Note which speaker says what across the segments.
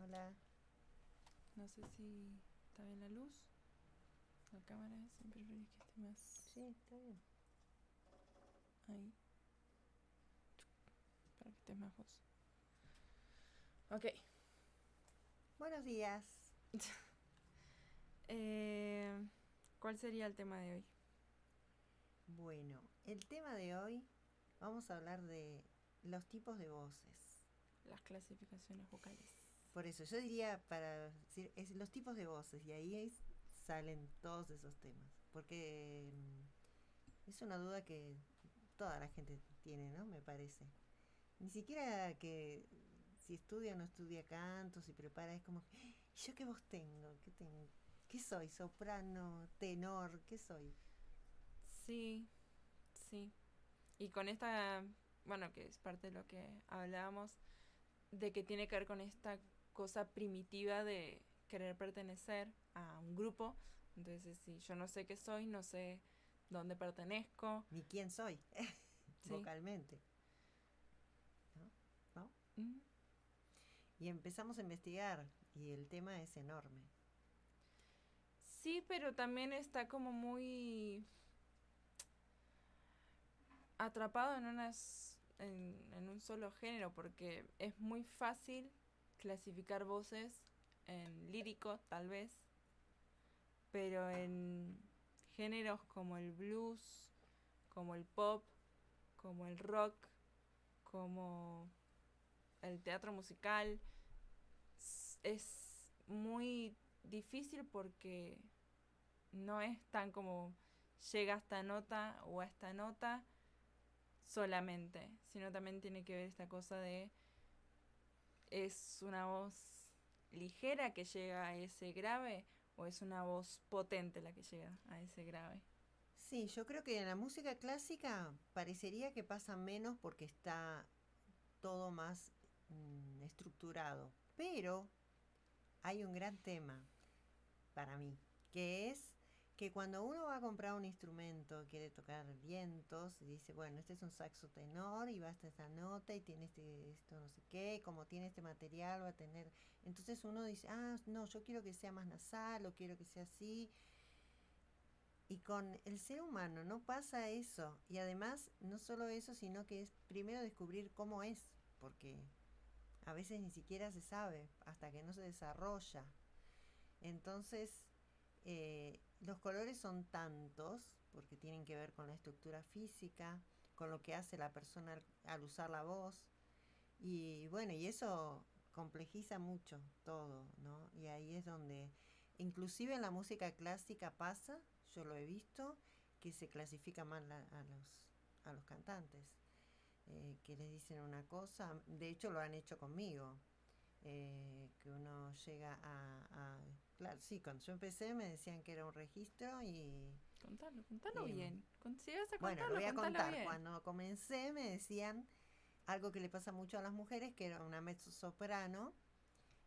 Speaker 1: Hola.
Speaker 2: No sé si está bien la luz, la cámara, siempre preferís que esté más
Speaker 1: Sí, está bien.
Speaker 2: ahí, para que estés más vos. Ok.
Speaker 1: Buenos días.
Speaker 2: ¿Cuál sería el tema de hoy?
Speaker 1: Bueno, el tema de hoy vamos a hablar de los tipos de voces.
Speaker 2: Las clasificaciones vocales.
Speaker 1: Por eso yo diría para decir es los tipos de voces y salen todos esos temas, porque es una duda que toda la gente tiene, ¿no? Me parece. Ni siquiera que si estudia o no estudia canto, si prepara, es como, ¿yo qué voz tengo? ¿Qué tengo? ¿Qué soy? ¿Soprano? ¿Tenor? ¿Qué soy?
Speaker 2: Sí, sí. Y con esta, bueno, que es parte de lo que hablábamos, de que tiene que ver con esta cosa primitiva de querer pertenecer a un grupo. Entonces, si yo no sé qué soy, no sé dónde pertenezco.
Speaker 1: Ni quién soy,
Speaker 2: Sí.
Speaker 1: vocalmente. ¿No? ¿No?
Speaker 2: Mm.
Speaker 1: Y empezamos a investigar y el tema es enorme.
Speaker 2: Sí, pero también está como muy atrapado en un solo género, porque es muy fácil clasificar voces en lírico, tal vez, pero en géneros como el blues, como el pop, como el rock, como el teatro musical, es muy difícil porque no es tan como llega a esta nota o a esta nota solamente, sino también tiene que ver esta cosa de es una voz ligera que llega a ese grave o es una voz potente la que llega a ese grave.
Speaker 1: Sí, yo creo que en la música clásica parecería que pasa menos porque está todo más estructurado. Pero hay un gran tema para mí, que es que cuando uno va a comprar un instrumento, quiere tocar vientos, y dice, bueno, este es un saxo tenor y va hasta esta nota y tiene esto no sé qué, como tiene este material va a tener... Entonces uno dice, ah, no, yo quiero que sea más nasal o quiero que sea así. Y con el ser humano no pasa eso. Y además, no solo eso, sino que es primero descubrir cómo es, porque a veces ni siquiera se sabe hasta que no se desarrolla. Entonces, los colores son tantos, porque tienen que ver con la estructura física, con lo que hace la persona al usar la voz. Y bueno, y eso complejiza mucho todo, ¿no? Y ahí es donde, inclusive en la música clásica pasa, yo lo he visto, que se clasifica mal a los cantantes, que les dicen una cosa, de hecho lo han hecho conmigo, que uno llega claro, sí, cuando yo empecé me decían que era un registro y...
Speaker 2: Contalo
Speaker 1: em,
Speaker 2: bien. Si vas a
Speaker 1: bueno, lo
Speaker 2: contarlo,
Speaker 1: voy a
Speaker 2: contalo
Speaker 1: contar.
Speaker 2: bien.
Speaker 1: Cuando comencé me decían algo que le pasa mucho a las mujeres, que era una mezzosoprano,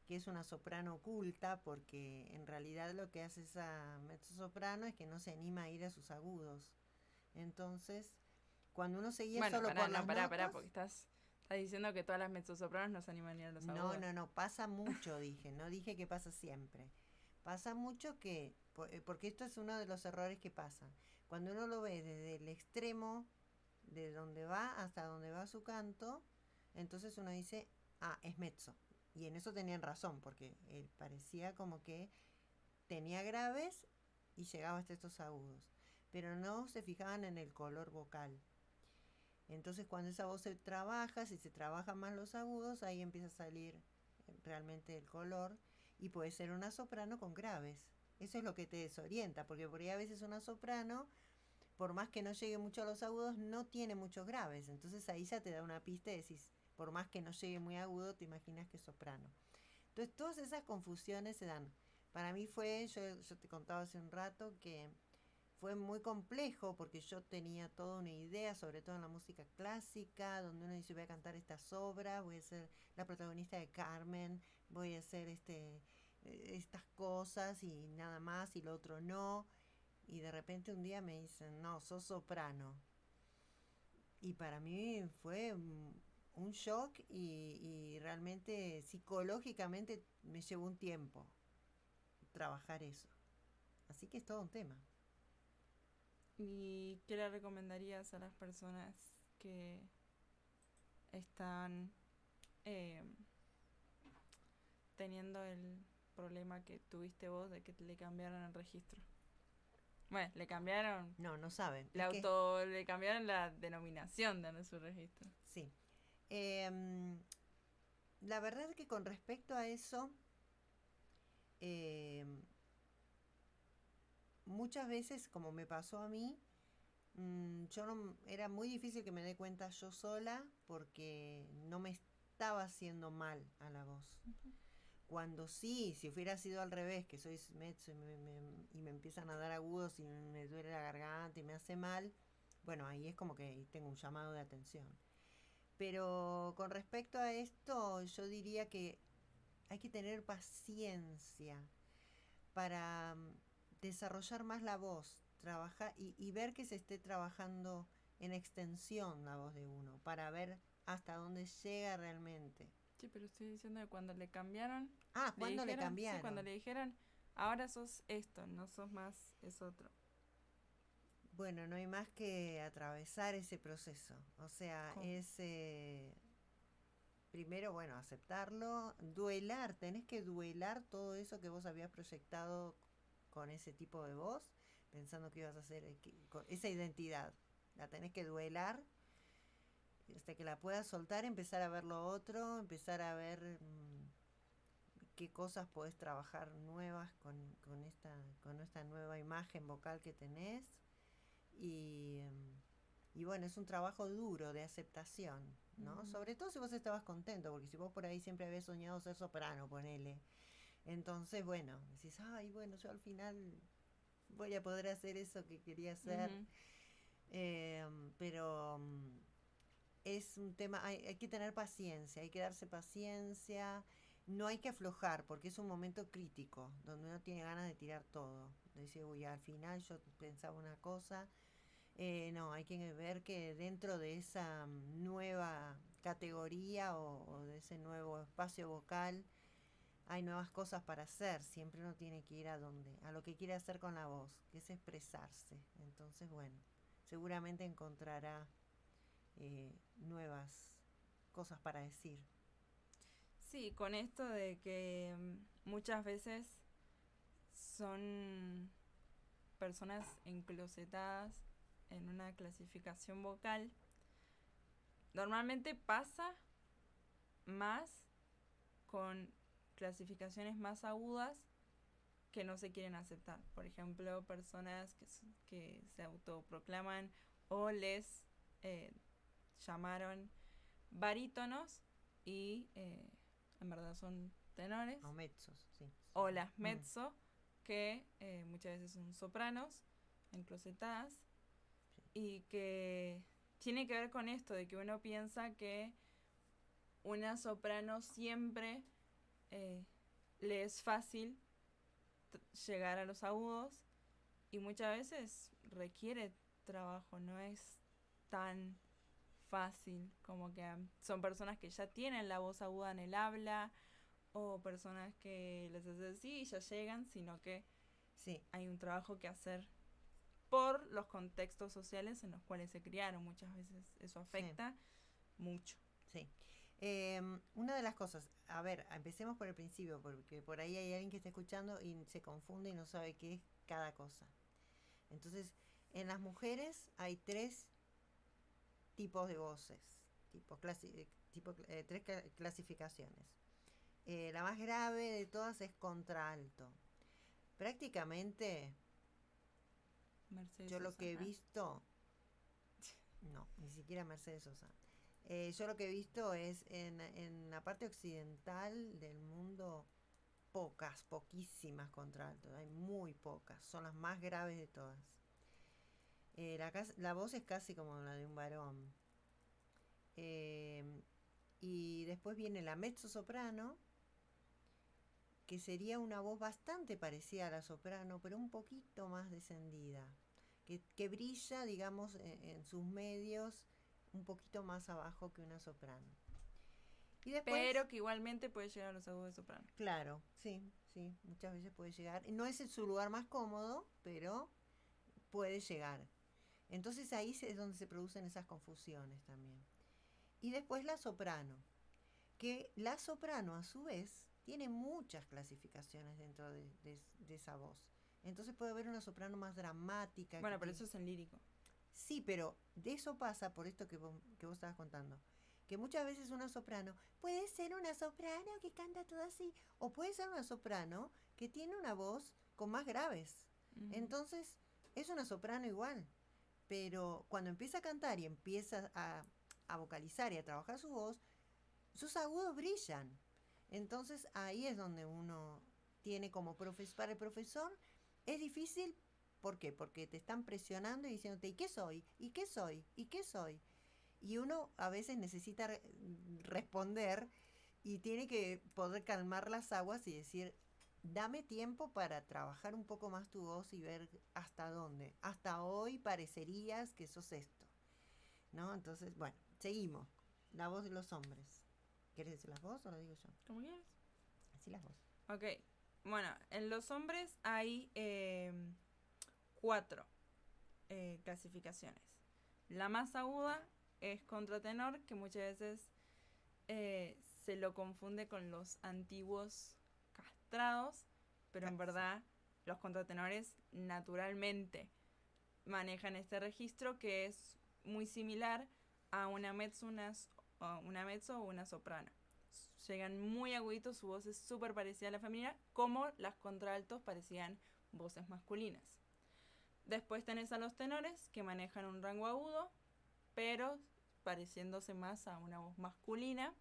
Speaker 1: que es una soprano oculta, porque en realidad lo que hace esa mezzosoprano es que no se anima a ir a sus agudos. Entonces, cuando uno seguía
Speaker 2: Bueno,
Speaker 1: solo por
Speaker 2: no,
Speaker 1: las
Speaker 2: pará,
Speaker 1: notas,
Speaker 2: porque estás diciendo que todas las mezzosopranos no se animan a ir a los
Speaker 1: no,
Speaker 2: agudos.
Speaker 1: no, no, pasa mucho, dije, no dije que pasa siempre. Pasa mucho porque esto es uno de los errores que pasan. Cuando uno lo ve desde el extremo de donde va hasta donde va su canto, entonces uno dice, ah, es mezzo. Y en eso tenían razón, porque parecía como que tenía graves y llegaba hasta estos agudos. Pero no se fijaban en el color vocal. Entonces cuando esa voz se trabaja, si se trabajan más los agudos, ahí empieza a salir realmente el color y puede ser una soprano con graves. Eso es lo que te desorienta, porque por ahí a veces una soprano, por más que no llegue mucho a los agudos, no tiene muchos graves. Entonces ahí ya te da una pista y decís, por más que no llegue muy agudo, te imaginas que es soprano. Entonces todas esas confusiones se dan. Para mí yo te contaba hace un rato que fue muy complejo porque yo tenía toda una idea, sobre todo en la música clásica, donde uno dice voy a cantar estas obras, voy a ser la protagonista de Carmen, voy a hacer estas cosas y nada más y lo otro no. Y de repente un día me dicen, no, sos soprano. Y para mí fue un shock y realmente psicológicamente me llevó un tiempo trabajar eso. Así que es todo un tema.
Speaker 2: ¿Y qué le recomendarías a las personas que están eh, teniendo el problema que tuviste vos de que le cambiaron el registro? Bueno, le cambiaron
Speaker 1: No, no saben.
Speaker 2: le cambiaron la denominación de su registro.
Speaker 1: Sí. Em, la verdad es que con respecto a eso, em, muchas veces, como me pasó a mí, yo no, era muy difícil que me dé cuenta yo sola porque no me estaba haciendo mal a la voz.
Speaker 2: Ujú.
Speaker 1: Cuando sí, si hubiera sido al revés, que soy mezzo y me empiezan a dar agudos y me duele la garganta y me hace mal, bueno, ahí es como que tengo un llamado de atención. Pero con respecto a esto, yo diría que hay que tener paciencia para desarrollar más la voz, trabajar y ver que se esté trabajando en extensión la voz de uno, para ver hasta dónde llega realmente.
Speaker 2: Sí, pero estoy diciendo que cuando le cambiaron,
Speaker 1: Ah, ¿cuándo le
Speaker 2: sí, cuando
Speaker 1: cambiaron?
Speaker 2: le dijeron, ahora sos esto, no sos más es otro.
Speaker 1: Bueno, no hay más que atravesar ese proceso. O sea,
Speaker 2: ¿Cómo?
Speaker 1: es primero, bueno, aceptarlo, duelar, tenés que duelar todo eso que vos habías proyectado con ese tipo de voz, pensando que ibas a hacer con esa identidad. La tenés que duelar hasta que la puedas soltar, empezar a ver lo otro, empezar a ver qué cosas podés trabajar nuevas con esta nueva imagen vocal que tenés. Y, y bueno, es un trabajo duro de aceptación, ¿no?
Speaker 2: Ujú.
Speaker 1: Sobre todo si vos estabas contento, porque si vos por ahí siempre habías soñado ser soprano, ponele. Entonces, bueno, decís, ay, bueno, yo al final voy a poder hacer eso que quería hacer.
Speaker 2: Ujú.
Speaker 1: Eh, pero es un tema, hay que tener paciencia, hay que darse paciencia, no hay que aflojar, porque es un momento crítico, donde uno tiene ganas de tirar todo. Decir, uy, al final yo pensaba una cosa. No, hay que ver que dentro de esa nueva categoría o de ese nuevo espacio vocal hay nuevas cosas para hacer. Siempre uno tiene que ir a lo que quiere hacer con la voz, que es expresarse. Entonces, bueno, seguramente encontrará nuevas cosas para decir.
Speaker 2: Sí, con esto de que muchas veces son personas enclosetadas en una clasificación vocal, normalmente pasa más con clasificaciones más agudas que no se quieren aceptar. Por ejemplo, personas que se autoproclaman o les eh, llamaron barítonos y en verdad son tenores.
Speaker 1: O mezzos, sí.
Speaker 2: O las mezzo, que muchas veces son sopranos, enclosetadas,
Speaker 1: Sí.
Speaker 2: y que tiene que ver con esto, de que uno piensa que una soprano siempre le es fácil llegar a los agudos y muchas veces requiere trabajo, no es tan fácil, como que son personas que ya tienen la voz aguda en el habla o personas que les hace así y ya llegan, sino que
Speaker 1: Sí.
Speaker 2: hay un trabajo que hacer por los contextos sociales en los cuales se criaron. Muchas veces eso
Speaker 1: Sí.
Speaker 2: afecta mucho.
Speaker 1: Sí. Una de las cosas, a ver, empecemos por el principio, porque por ahí hay alguien que está escuchando y se confunde y no sabe qué es cada cosa. Entonces, en las mujeres hay tres tipos de voces, tres clasificaciones. La más grave de todas es contralto. Prácticamente,
Speaker 2: Mercedes
Speaker 1: yo lo
Speaker 2: Sosa.
Speaker 1: que he visto, no, ni siquiera Mercedes Sosa. Yo lo que he visto es en la parte occidental del mundo poquísimas contraltos, hay muy pocas, son las más graves de todas. La voz es casi como la de un varón. Eh, y después viene la mezzo-soprano, que sería una voz bastante parecida a la soprano, pero un poquito más descendida, que brilla, digamos, en sus medios un poquito más abajo que una soprano. Y después,
Speaker 2: pero que igualmente puede llegar a los agudos de soprano.
Speaker 1: claro, sí, sí, muchas veces puede llegar. No es su lugar más cómodo, pero puede llegar. Entonces ahí es donde se producen esas confusiones también. Y después la soprano, que la soprano a su vez tiene muchas clasificaciones dentro de esa voz. Entonces puede haber una soprano más dramática.
Speaker 2: Bueno, pero eso es en lírico.
Speaker 1: Sí, pero de eso pasa por esto que vos estabas contando. Que muchas veces una soprano puede ser una soprano que canta todo así, o puede ser una soprano que tiene una voz con más graves. Entonces, es una soprano igual. Pero cuando empieza a cantar y empieza a vocalizar y a trabajar su voz, sus agudos brillan. Entonces ahí es donde uno tiene como profesor, para el profesor es difícil. ¿Por qué? Porque te están presionando y diciéndote, ¿y qué soy? ¿Y qué soy? ¿Y qué soy? Y uno a veces necesita responder y tiene que poder calmar las aguas y decir, dame tiempo para trabajar un poco más tu voz y ver hasta dónde. Hasta hoy parecerías que sos esto, ¿no? Entonces, bueno, seguimos. La voz de los hombres. ¿Quieres decir las vos o lo digo yo?
Speaker 2: ¿Cómo quieres?
Speaker 1: Así las vos.
Speaker 2: Ok. Bueno, en los hombres hay 4 clasificaciones. La más aguda es contratenor, que muchas veces se lo confunde con los antiguos castrados, pero en verdad los contratenores naturalmente manejan este registro que es muy similar a una mezzo, o una soprano. Llegan muy aguditos, su voz es súper parecida a la femenina, como las contraltos parecían voces masculinas. Después tenés a los tenores, que manejan un rango agudo, pero pareciéndose más a una voz masculina.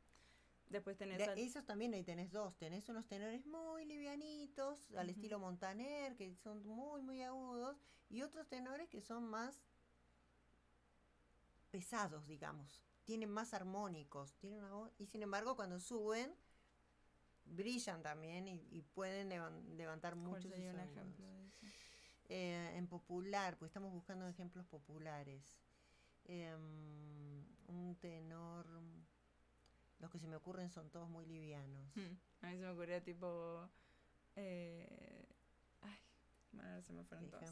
Speaker 2: Después tenés
Speaker 1: esos también ahí tenés dos. Tenés unos tenores muy livianitos, al estilo Montaner, que son muy, muy agudos, y otros tenores que son más pesados, digamos. Tienen más armónicos, tienen una voz, y sin embargo cuando suben brillan también y pueden levantar muchos.
Speaker 2: ¿Cuál sería un ejemplo de eso?
Speaker 1: En popular, pues estamos buscando ejemplos populares. Un tenor, los que se me ocurren son todos muy livianos.
Speaker 2: A mí se me ocurría tipo ay, bueno, ahora se me fueron todos.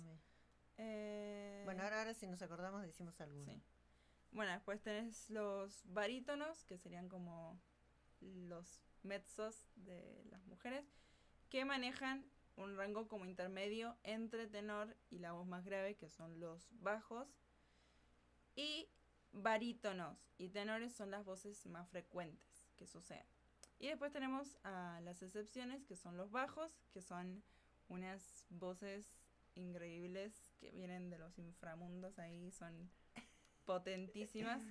Speaker 1: Bueno, ahora si nos acordamos decimos alguno.
Speaker 2: Sí. Bueno, después tenés los barítonos, que serían como los mezzos de las mujeres, que manejan un rango como intermedio entre tenor y la voz más grave, que son los bajos. Y barítonos y tenores son las voces más frecuentes que suceden. Y después tenemos a las excepciones, que son los bajos, que son unas voces increíbles que vienen de los inframundos, ahí son potentísimas.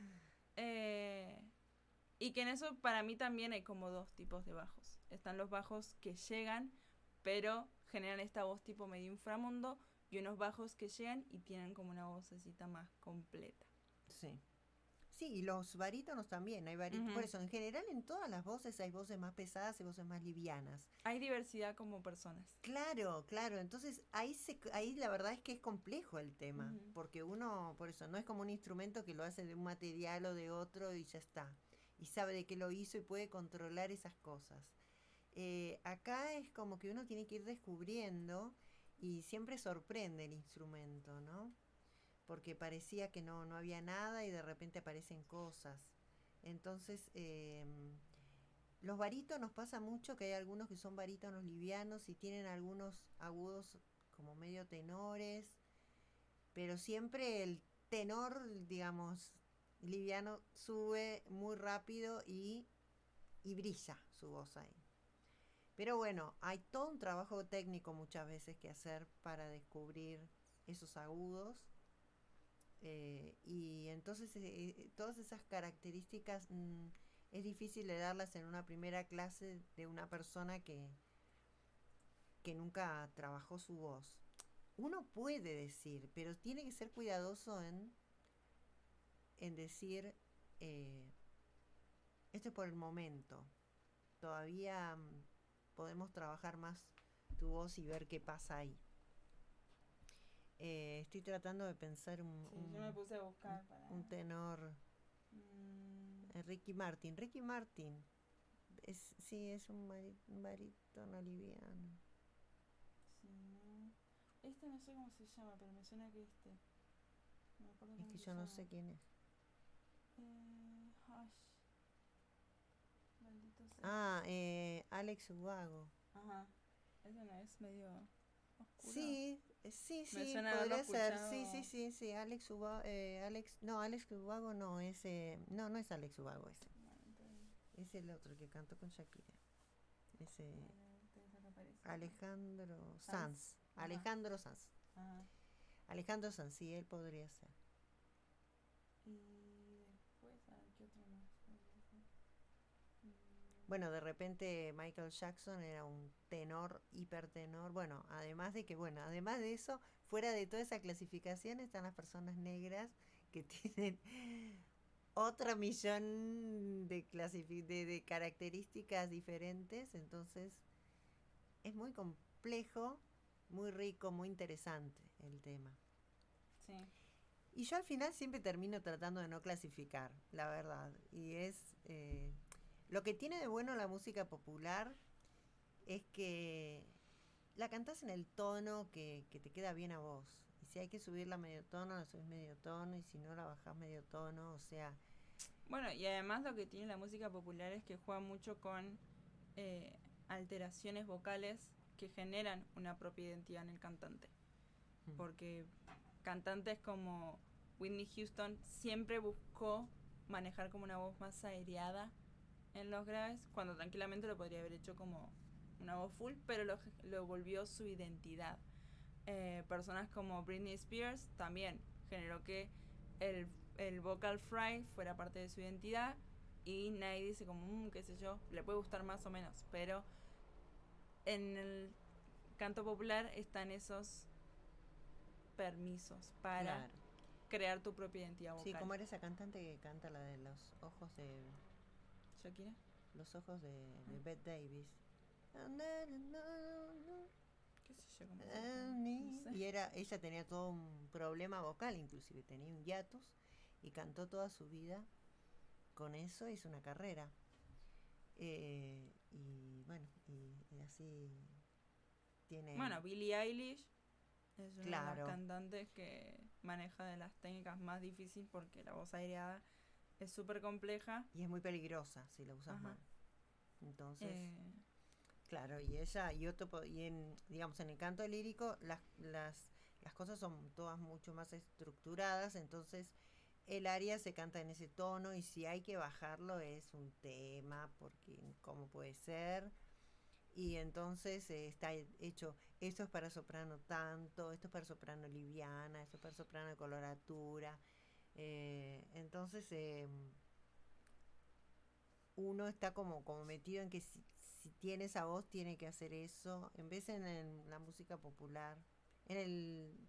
Speaker 2: Y que en eso para mí también hay como 2 tipos de bajos. Están los bajos que llegan, pero generan esta voz tipo medio inframundo, y unos bajos que llegan y tienen como una vocecita más completa.
Speaker 1: Sí. Sí, y los barítonos también, hay barítonos. Por eso, en general en todas las voces hay voces más pesadas y voces más livianas.
Speaker 2: Hay diversidad como personas.
Speaker 1: Claro, claro. Entonces ahí la verdad es que es complejo el tema, porque uno, por eso, no es como un instrumento que lo hace de un material o de otro y ya está. Y sabe de qué lo hizo y puede controlar esas cosas. Acá es como que uno tiene que ir descubriendo y siempre sorprende el instrumento, ¿no? Porque parecía que no había nada y de repente aparecen cosas. Entonces, los barítonos pasa mucho que hay algunos que son barítonos livianos y tienen algunos agudos como medio tenores, pero siempre el tenor, digamos, liviano sube muy rápido y brilla su voz ahí. Pero bueno, hay todo un trabajo técnico muchas veces que hacer para descubrir esos agudos. Y entonces todas esas características es difícil de darlas en una primera clase de una persona que nunca trabajó su voz. Uno puede decir, pero tiene que ser cuidadoso en decir, esto es por el momento. Todavía podemos trabajar más tu voz y ver qué pasa ahí. Estoy tratando de pensar
Speaker 2: yo me puse a buscar
Speaker 1: un tenor. Ricky Martin. Sí, es un barítono liviano.
Speaker 2: Sí. Este no sé cómo se llama, pero me suena que este. No me acuerdo
Speaker 1: Es
Speaker 2: cómo
Speaker 1: que
Speaker 2: se
Speaker 1: yo no
Speaker 2: llama.
Speaker 1: sé quién es.
Speaker 2: Ay, maldito sea.
Speaker 1: Ah, Alex Ubago.
Speaker 2: Ajá. Ese no es medio oscuro.
Speaker 1: Sí, sí,
Speaker 2: Me
Speaker 1: sí,
Speaker 2: suena haberlo
Speaker 1: podría ser. Sí, sí,
Speaker 2: escuchado.
Speaker 1: sí, sí. Alex Ubago. No, Alex Ubago no, no, no es Alex Ubago ese.
Speaker 2: Bueno, entonces,
Speaker 1: Es el otro que cantó con Shakira.
Speaker 2: a
Speaker 1: Ese
Speaker 2: ver, este es acá aparece.
Speaker 1: Alejandro
Speaker 2: Sanz.
Speaker 1: Sanz.
Speaker 2: Ajá.
Speaker 1: Alejandro Sanz.
Speaker 2: Ajá.
Speaker 1: Alejandro Sanz, sí, él podría ser.
Speaker 2: Y después, a ver, ¿qué otro más podría ser?
Speaker 1: Bueno, de repente Michael Jackson era un tenor, hipertenor. Bueno, además de eso, fuera de toda esa clasificación están las personas negras que tienen otro millón de características diferentes. Entonces, es muy complejo, muy rico, muy interesante el tema.
Speaker 2: Sí.
Speaker 1: Y yo al final siempre termino tratando de no clasificar, la verdad. Y es lo que tiene de bueno la música popular es que la cantás en el tono que te queda bien a vos. Y si hay que subirla medio tono, la subís medio tono. Y si no, la bajás medio tono. O sea,
Speaker 2: Bueno, y además lo que tiene la música popular es que juega mucho con eh, alteraciones vocales que generan una propia identidad en el cantante. Porque cantantes como Whitney Houston siempre buscó manejar como una voz más aereada en los graves, cuando tranquilamente lo podría haber hecho como una voz full, pero lo volvió su identidad. Personas como Britney Spears también generó que el vocal fry fuera parte de su identidad y nadie dice como, qué sé yo, le puede gustar más o menos, pero en el canto popular están esos permisos para
Speaker 1: claro.
Speaker 2: crear tu propia identidad
Speaker 1: Sí,
Speaker 2: vocal.
Speaker 1: como era esa cantante que canta la de los ojos de.
Speaker 2: ¿Shakira?
Speaker 1: Los ojos de
Speaker 2: Ah,
Speaker 1: Bette Davis.
Speaker 2: qué sé yo cómo se llama. No sé.
Speaker 1: Y ella tenía todo un problema vocal, inclusive tenía un hiatus y cantó toda su vida con eso, hizo una carrera. Y bueno, y así tiene,
Speaker 2: Bueno, Billie Eilish es una de las
Speaker 1: claro,
Speaker 2: cantantes que maneja de las técnicas más difíciles porque la voz aireada es súper compleja.
Speaker 1: y es muy peligrosa si la usas
Speaker 2: Ajá.
Speaker 1: mal. Entonces,
Speaker 2: Eh,
Speaker 1: claro, y ella, y digamos, en el canto lírico, las cosas son todas mucho más estructuradas, entonces el aria se canta en ese tono y si hay que bajarlo es un tema, porque cómo puede ser. Y entonces está hecho, esto es para soprano tanto, esto es para soprano liviana, esto es para soprano de coloratura. Entonces uno está como metido en que si tiene esa voz tiene que hacer eso. En vez en la música popular,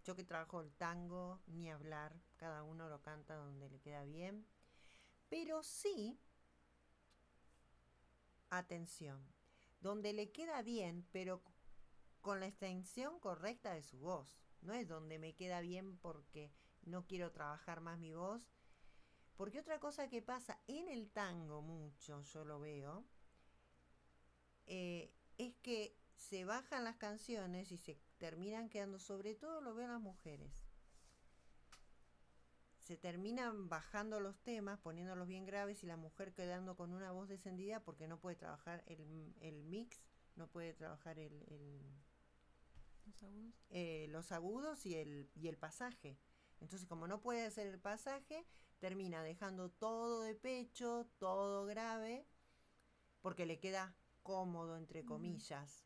Speaker 1: yo que trabajo el tango, ni hablar, cada uno lo canta donde le queda bien. Pero sí, atención, donde le queda bien, pero con la extensión correcta de su voz. No es donde me queda bien porque no quiero trabajar más mi voz. Porque otra cosa que pasa en el tango mucho, yo lo veo, es que se bajan las canciones y se terminan quedando, sobre todo lo veo en las mujeres, se terminan bajando los temas, poniéndolos bien graves y la mujer quedando con una voz descendida porque no puede trabajar el mix, no puede trabajar
Speaker 2: los agudos.
Speaker 1: los agudos y el pasaje. Entonces, como no puede hacer el pasaje, termina dejando todo de pecho, todo grave, porque le queda cómodo, entre comillas.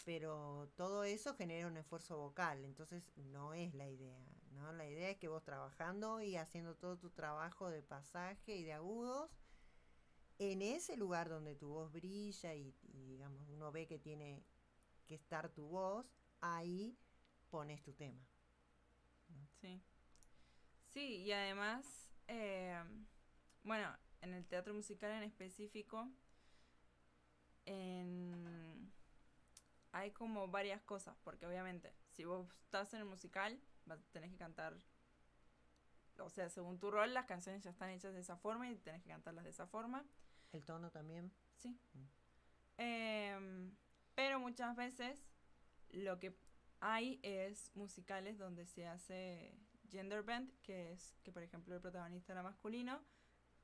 Speaker 1: Pero todo eso genera un esfuerzo vocal, entonces no es la idea, ¿no? La idea es que vos trabajando y haciendo todo tu trabajo de pasaje y de agudos, en ese lugar donde tu voz brilla y digamos, uno ve que tiene que estar tu voz, ahí pones tu tema. ¿No?
Speaker 2: Sí. Sí, y además, bueno, en el teatro musical en específico, en... hay como varias cosas, porque obviamente, si vos estás en el musical, tenés que cantar, o sea, según tu rol, las canciones ya están hechas de esa forma y tenés que cantarlas de esa forma.
Speaker 1: El tono también.
Speaker 2: Sí.
Speaker 1: Mm.
Speaker 2: Pero muchas veces lo que hay es musicales donde se hace gender bend, que es que por ejemplo el protagonista era masculino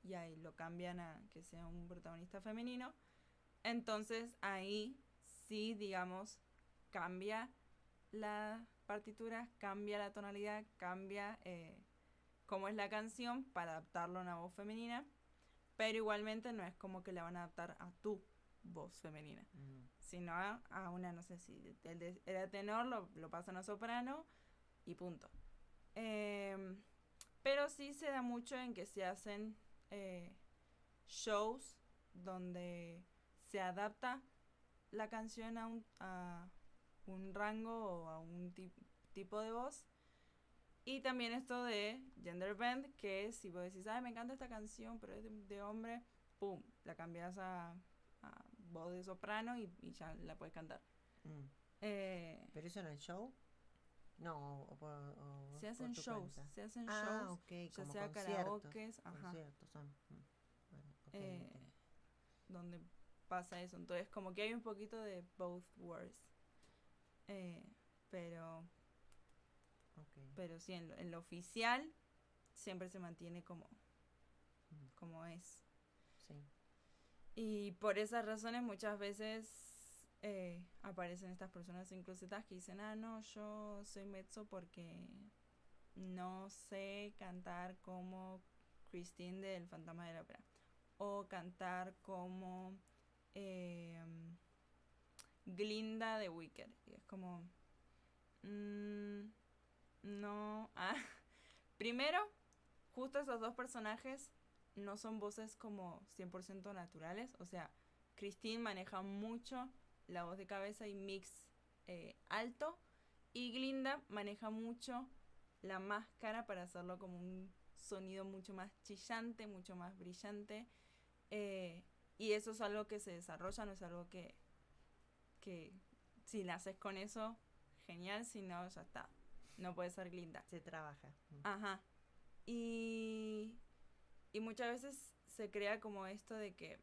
Speaker 2: y ahí lo cambian a que sea un protagonista femenino. Entonces ahí sí, digamos, cambia la partitura, cambia la tonalidad, cambia cómo es la canción para adaptarlo a una voz femenina, pero igualmente no es como que la van a adaptar a tu voz femenina, sino a una, no sé si era tenor, lo pasan a soprano y punto. Pero sí se da mucho en que se hacen shows donde se adapta la canción a un rango o a un tipo de voz. Y también esto de gender bend, que si vos decís, ay, me encanta esta canción, pero es de hombre, pum, la cambias a voz de soprano y ya la puedes cantar.
Speaker 1: ¿Pero eso en el show? No,
Speaker 2: se hacen
Speaker 1: por
Speaker 2: shows,
Speaker 1: cuenta.
Speaker 2: se hacen shows,
Speaker 1: Okay,
Speaker 2: ya
Speaker 1: como
Speaker 2: sea karaokes,
Speaker 1: conciertos son. Bueno, okay.
Speaker 2: Donde pasa eso. Entonces, como que hay un poquito de both worlds. Pero sí, en lo oficial siempre se mantiene como es.
Speaker 1: Sí.
Speaker 2: Y por esas razones muchas veces aparecen estas personas enclosetadas que dicen, no, yo soy mezzo porque no sé cantar como Christine del Fantasma de la Ópera, o cantar como Glinda de Wicked. Y es como, no. Primero, justo esos dos personajes no son voces como 100% naturales. O sea, Christine maneja mucho la voz de cabeza y mix alto, y Glinda maneja mucho la máscara para hacerlo como un sonido mucho más chillante, mucho más brillante. Y eso es algo que se desarrolla, no es algo que si la haces con eso, genial, si no, ya está. No puede ser Glinda.
Speaker 1: Se trabaja.
Speaker 2: Ajá. Y muchas veces se crea como esto de que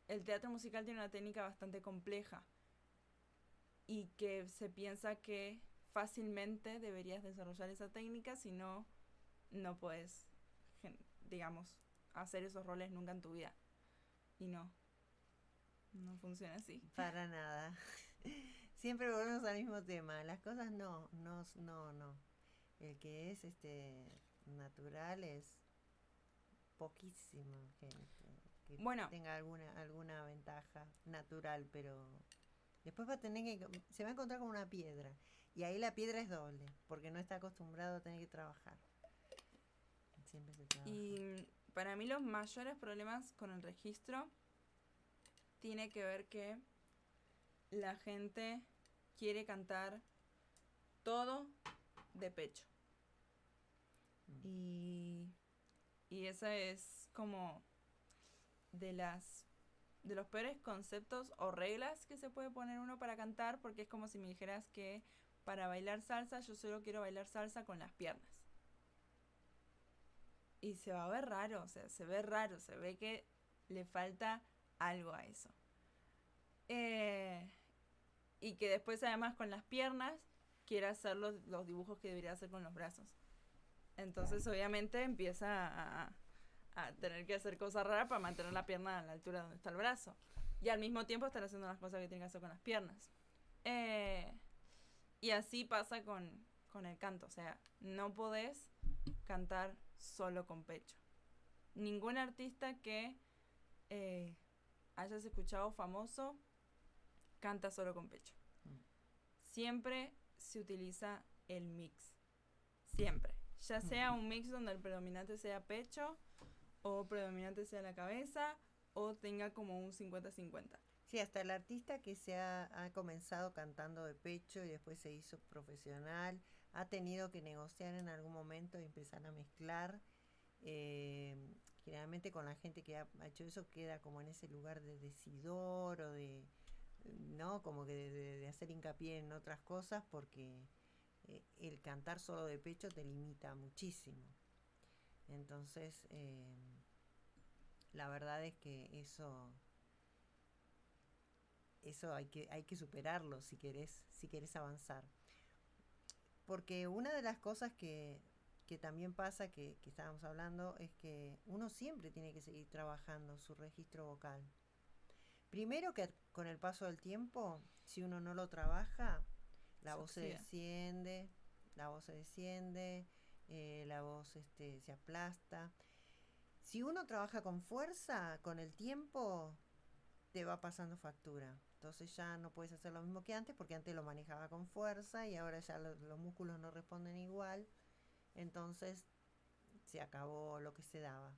Speaker 2: el teatro musical tiene una técnica bastante compleja y que se piensa que fácilmente deberías desarrollar esa técnica, si no, no puedes, digamos, hacer esos roles nunca en tu vida. Y no funciona así.
Speaker 1: Para nada. Siempre volvemos al mismo tema. Las cosas no. El que es natural es poquísima gente que tenga alguna ventaja natural, pero después va a tener que, se va a encontrar con una piedra, y ahí la piedra es doble, porque no está acostumbrado a tener que trabajar. Siempre se trabaja.
Speaker 2: Y para mí los mayores problemas con el registro tiene que ver que la gente quiere cantar todo de pecho. Y esa es como de los peores conceptos o reglas que se puede poner uno para cantar, porque es como si me dijeras que para bailar salsa yo solo quiero bailar salsa con las piernas. Y se va a ver raro, o sea, se ve raro, se ve que le falta algo a eso. Y que después además con las piernas quiera hacer los dibujos que debería hacer con los brazos. Entonces obviamente empieza a tener que hacer cosas raras para mantener la pierna a la altura donde está el brazo. Y al mismo tiempo estar haciendo las cosas que tiene que hacer con las piernas. Y así pasa con el canto. O sea, no podés cantar solo con pecho. Ningún artista que hayas escuchado famoso canta solo con pecho. Siempre se utiliza el mix. Siempre. Ya sea un mix donde el predominante sea pecho, o predominante sea la cabeza, o tenga como un 50-50.
Speaker 1: Sí, hasta el artista que ha comenzado cantando de pecho y después se hizo profesional, ha tenido que negociar en algún momento y empezar a mezclar. Generalmente con la gente que ha hecho eso queda como en ese lugar de decidor o de, ¿no? Como que de hacer hincapié en otras cosas, porque el cantar solo de pecho te limita muchísimo. Entonces, la verdad es que eso, eso hay que superarlo si querés avanzar. Porque una de las cosas que también pasa, que estábamos hablando, es que uno siempre tiene que seguir trabajando su registro vocal. Primero que con el paso del tiempo, si uno no lo trabaja, la voz se desciende, la voz se desciende, la voz se aplasta. Si uno trabaja con fuerza, con el tiempo te va pasando factura. Entonces ya no puedes hacer lo mismo que antes, porque antes lo manejaba con fuerza y ahora ya los músculos no responden igual. Entonces se acabó lo que se daba.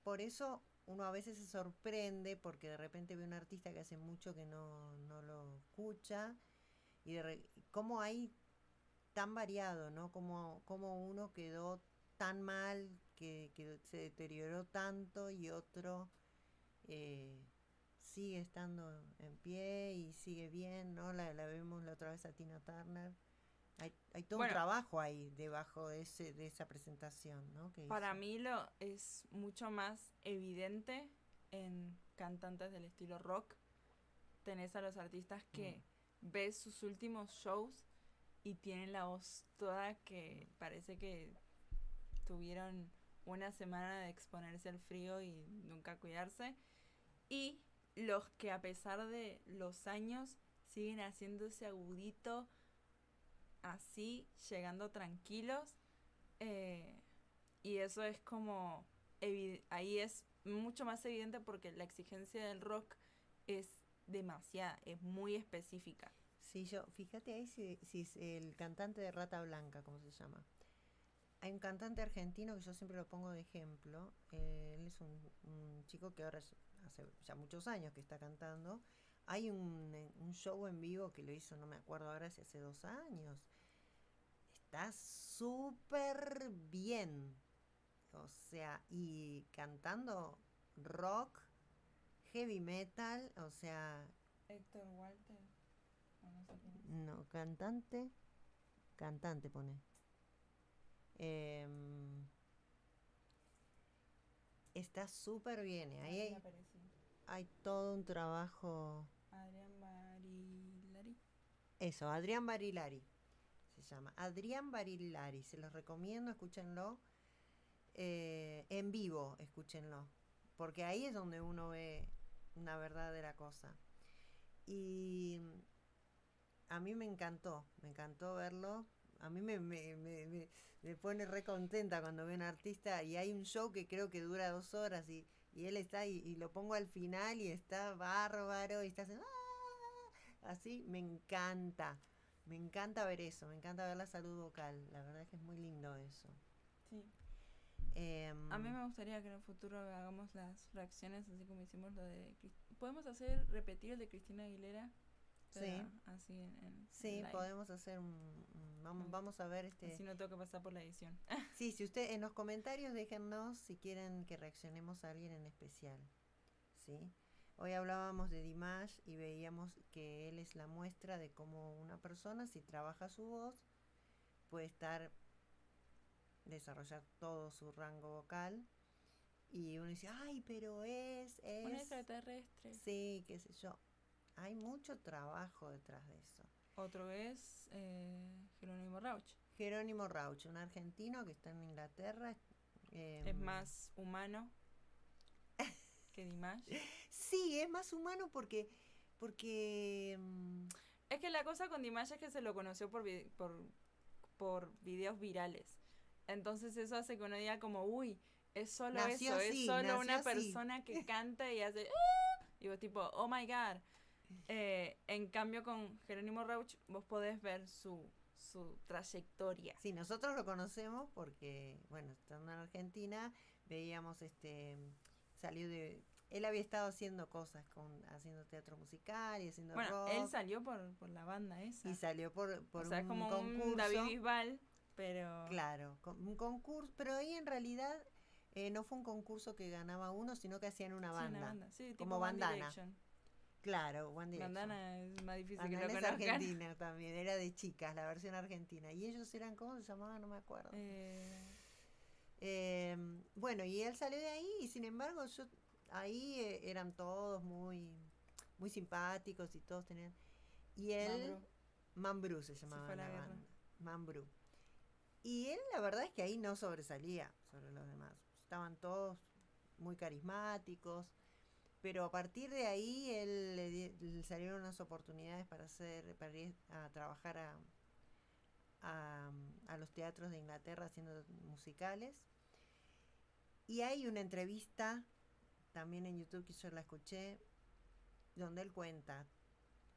Speaker 1: Por eso uno a veces se sorprende porque de repente ve un artista que hace mucho que no lo escucha y cómo hay tan variado, ¿no? Como uno quedó tan mal que se deterioró tanto y otro sigue estando en pie y sigue bien, ¿no? La vemos la otra vez a Tina Turner. Hay todo un trabajo ahí debajo de esa presentación, ¿no? Que
Speaker 2: para
Speaker 1: hizo.
Speaker 2: mí lo es mucho más evidente en cantantes del estilo rock. Tenés a los artistas que ves sus últimos shows y tienen la voz toda que parece que tuvieron una semana de exponerse al frío y nunca cuidarse. Y los que a pesar de los años siguen haciendo ese agudito así, llegando tranquilos. Y eso es como, ahí es mucho más evidente porque la exigencia del rock es demasiada, es muy específica.
Speaker 1: Sí, fíjate ahí si es el cantante de Rata Blanca, ¿cómo se llama? Hay un cantante argentino que yo siempre lo pongo de ejemplo. Él es un chico que ahora hace ya muchos años que está cantando. Hay un show en vivo que lo hizo, no me acuerdo ahora si hace 2 años. Está súper bien. O sea, y cantando rock, heavy metal, o sea...
Speaker 2: Héctor Walter, no sé quién es.
Speaker 1: No, cantante pone. Está súper bien. Ahí hay todo un trabajo.
Speaker 2: Adrián Barilari.
Speaker 1: Eso, Adrián Barilari se llama. Adrián Barilari, se los recomiendo, escúchenlo. En vivo, escúchenlo. Porque ahí es donde uno ve una verdadera cosa. Y a mí me encantó verlo. A mí me pone re contenta cuando veo un artista y hay un show que creo que dura 2 horas y él está y lo pongo al final y está bárbaro y está haciendo así, me encanta ver eso, me encanta ver la salud vocal, la verdad es que es muy lindo eso.
Speaker 2: Sí. A mí me gustaría que en el futuro hagamos las reacciones así como hicimos lo de... ¿Podemos repetir el de Cristina Aguilera?
Speaker 1: Sí,
Speaker 2: así
Speaker 1: sí,
Speaker 2: live.
Speaker 1: podemos hacer vamos a ver
Speaker 2: así no tengo que pasar por la edición.
Speaker 1: Sí, si usted en los comentarios déjennos si quieren que reaccionemos a alguien en especial, ¿sí? Hoy hablábamos de Dimash y veíamos que él es la muestra de cómo una persona, si trabaja su voz, puede desarrollar todo su rango vocal. Y uno dice, ay, pero es...
Speaker 2: Un extraterrestre.
Speaker 1: Sí, qué sé yo. Hay mucho trabajo detrás de eso.
Speaker 2: Otro es Jerónimo Rauch.
Speaker 1: Jerónimo Rauch, un argentino que está en Inglaterra.
Speaker 2: Es más humano que Dimash.
Speaker 1: Sí, es más humano porque
Speaker 2: es que la cosa con Dimash es que se lo conoció por videos virales. Entonces eso hace que uno diga como, uy, es solo nació eso, así, es solo una persona que canta y hace... y vos tipo, oh my god. En cambio con Jerónimo Rauch vos podés ver su trayectoria.
Speaker 1: Sí, nosotros lo conocemos porque, bueno, estando en Argentina, veíamos salió de... Él había estado haciendo cosas, haciendo teatro musical y haciendo rock.
Speaker 2: Él salió por la banda esa.
Speaker 1: Y salió por
Speaker 2: o sea,
Speaker 1: un
Speaker 2: como
Speaker 1: concurso.
Speaker 2: Un David Bisbal, pero...
Speaker 1: Claro, un concurso, pero ahí en realidad no fue un concurso que ganaba uno, sino que hacían una banda.
Speaker 2: Sí, una banda, sí, tipo
Speaker 1: como
Speaker 2: One
Speaker 1: bandana.
Speaker 2: Direction.
Speaker 1: Claro, One Direction.
Speaker 2: Bandana es más difícil
Speaker 1: bandana
Speaker 2: que lo
Speaker 1: es
Speaker 2: conozcan.
Speaker 1: Argentina también, era de chicas, la versión argentina. Y ellos eran, ¿cómo se llamaban? No me acuerdo. Bueno, y él salió de ahí y sin embargo yo ahí eran todos muy simpáticos y todos tenían... Y él,
Speaker 2: Mambrú.
Speaker 1: Mambrú se
Speaker 2: Se
Speaker 1: llamaba
Speaker 2: fue a la
Speaker 1: la
Speaker 2: guerra.
Speaker 1: banda, Mambrú. Y él la verdad es que ahí no sobresalía sobre los demás. Estaban todos muy carismáticos, pero a partir de ahí él le salieron unas oportunidades para ir a trabajar a los teatros de Inglaterra haciendo musicales. Y hay una entrevista también en YouTube que yo la escuché, donde él cuenta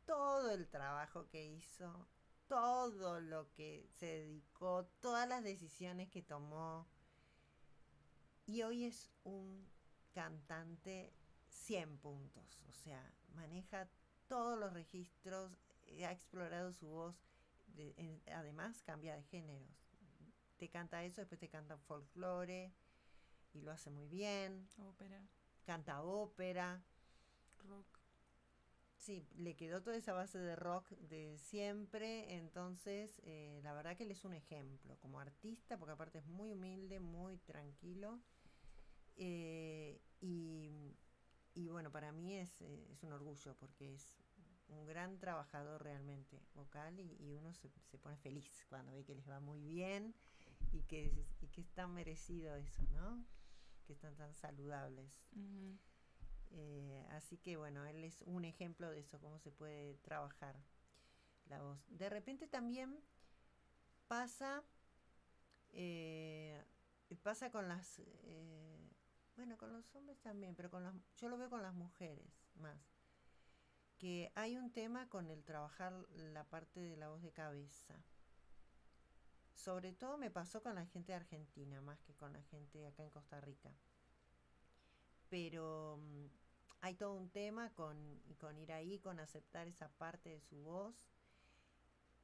Speaker 1: todo el trabajo que hizo, todo lo que se dedicó, todas las decisiones que tomó. Y hoy es un cantante 100 puntos, o sea, maneja todos los registros, ha explorado su voz, además cambia de géneros. Te canta eso, después te canta folclore y lo hace muy bien,
Speaker 2: Ópera.
Speaker 1: canta ópera.
Speaker 2: Rock.
Speaker 1: Sí, le quedó toda esa base de rock de siempre, entonces la verdad que él es un ejemplo como artista, porque aparte es muy humilde, muy tranquilo, y, bueno, para mí es un orgullo, porque es un gran trabajador realmente vocal, y uno se pone feliz cuando ve que les va muy bien y que es tan merecido eso, ¿no? Que están tan saludables.
Speaker 2: Ujú.
Speaker 1: Así que bueno, él es un ejemplo de eso, cómo se puede trabajar la voz. De repente también pasa, eh, pasa con bueno, con los hombres también, pero yo lo veo con las mujeres más, que hay un tema con el trabajar la parte de la voz de cabeza. Sobre todo me pasó con la gente de Argentina, más que con la gente acá en Costa Rica. Pero hay todo un tema con ir ahí, con aceptar esa parte de su voz.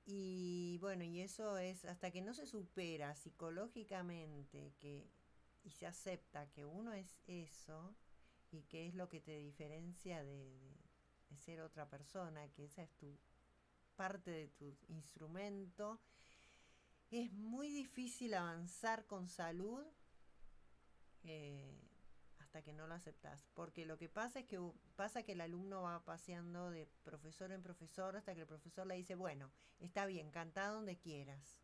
Speaker 1: Y bueno, y eso es hasta que no se supera psicológicamente y se acepta que uno es eso y que es lo que te diferencia de ser otra persona, que esa es tu parte de tu instrumento, es muy difícil avanzar con salud, eh, hasta que no lo aceptas. Porque lo que pasa es que pasa que el alumno va paseando de profesor en profesor hasta que el profesor le dice, bueno, está bien, cantá donde quieras.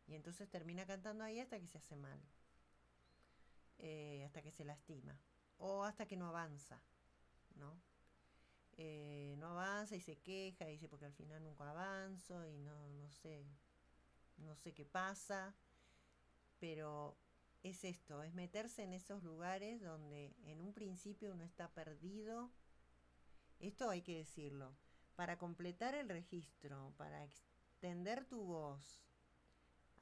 Speaker 1: Y entonces termina cantando ahí hasta que se hace mal, hasta que se lastima o hasta que no avanza, ¿no? No avanza y se queja y dice porque al final nunca avanzo y no sé qué pasa, pero es esto, es meterse en esos lugares donde en un principio uno está perdido. Esto hay que decirlo. Para completar el registro, para extender tu voz,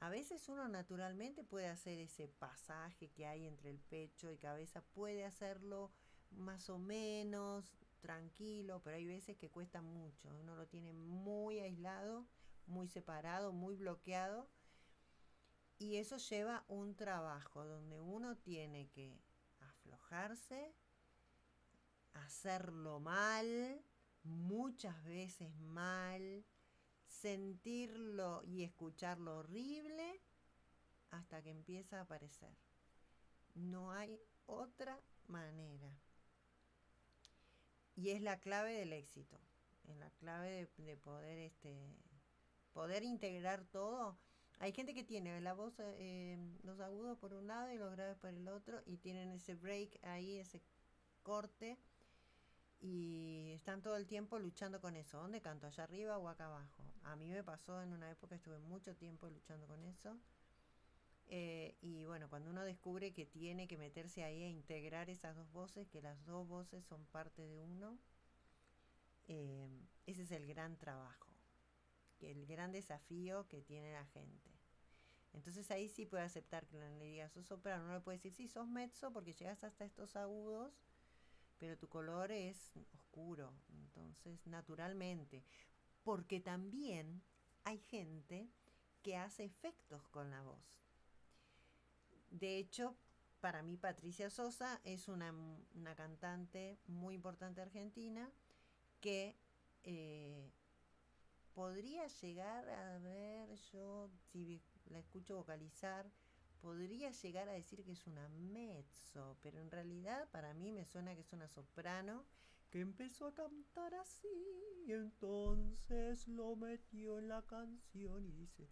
Speaker 1: a veces uno naturalmente puede hacer ese pasaje que hay entre el pecho y cabeza, puede hacerlo más o menos tranquilo, pero hay veces que cuesta mucho. Uno lo tiene muy aislado, muy separado, muy bloqueado. Y eso lleva un trabajo donde uno tiene que aflojarse, hacerlo mal, muchas veces mal, sentirlo y escucharlo horrible hasta que empieza a aparecer. No hay otra manera. Y es la clave del éxito, es la clave de poder integrar todo. Hay gente que tiene la voz, los agudos por un lado y los graves por el otro, y tienen ese break ahí, ese corte, y están todo el tiempo luchando con eso. ¿Dónde canto? ¿Allá arriba o acá abajo? A mí me pasó en una época, estuve mucho tiempo luchando con eso. Y bueno, cuando uno descubre que tiene que meterse ahí a integrar esas dos voces, que las dos voces son parte de uno, ese es el gran trabajo, el gran desafío que tiene la gente. Entonces ahí sí puede aceptar que le diga sos soprano, no le puede decir sí, sos mezzo porque llegas hasta estos agudos, pero tu color es oscuro, entonces naturalmente, porque también hay gente que hace efectos con la voz. De hecho, para mí Patricia Sosa es una cantante muy importante argentina que podría llegar a ver, yo si la escucho vocalizar, podría llegar a decir que es una mezzo, pero en realidad para mí me suena que es una soprano que empezó a cantar así y entonces lo metió en la canción y dice,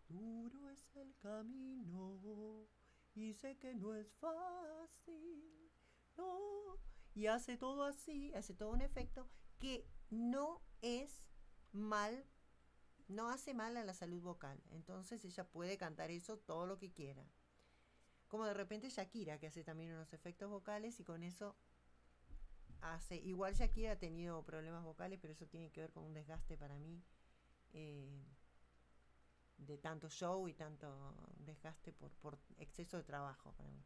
Speaker 1: duro es el camino y sé que no es fácil, no. Y hace todo así, hace todo un efecto que no es mal, no hace mal a la salud vocal. Entonces ella puede cantar eso todo lo que quiera. Como de repente Shakira, que hace también unos efectos vocales y con eso hace. Igual Shakira ha tenido problemas vocales, pero eso tiene que ver con un desgaste para mí. De tanto show y tanto desgaste por exceso de trabajo para mí.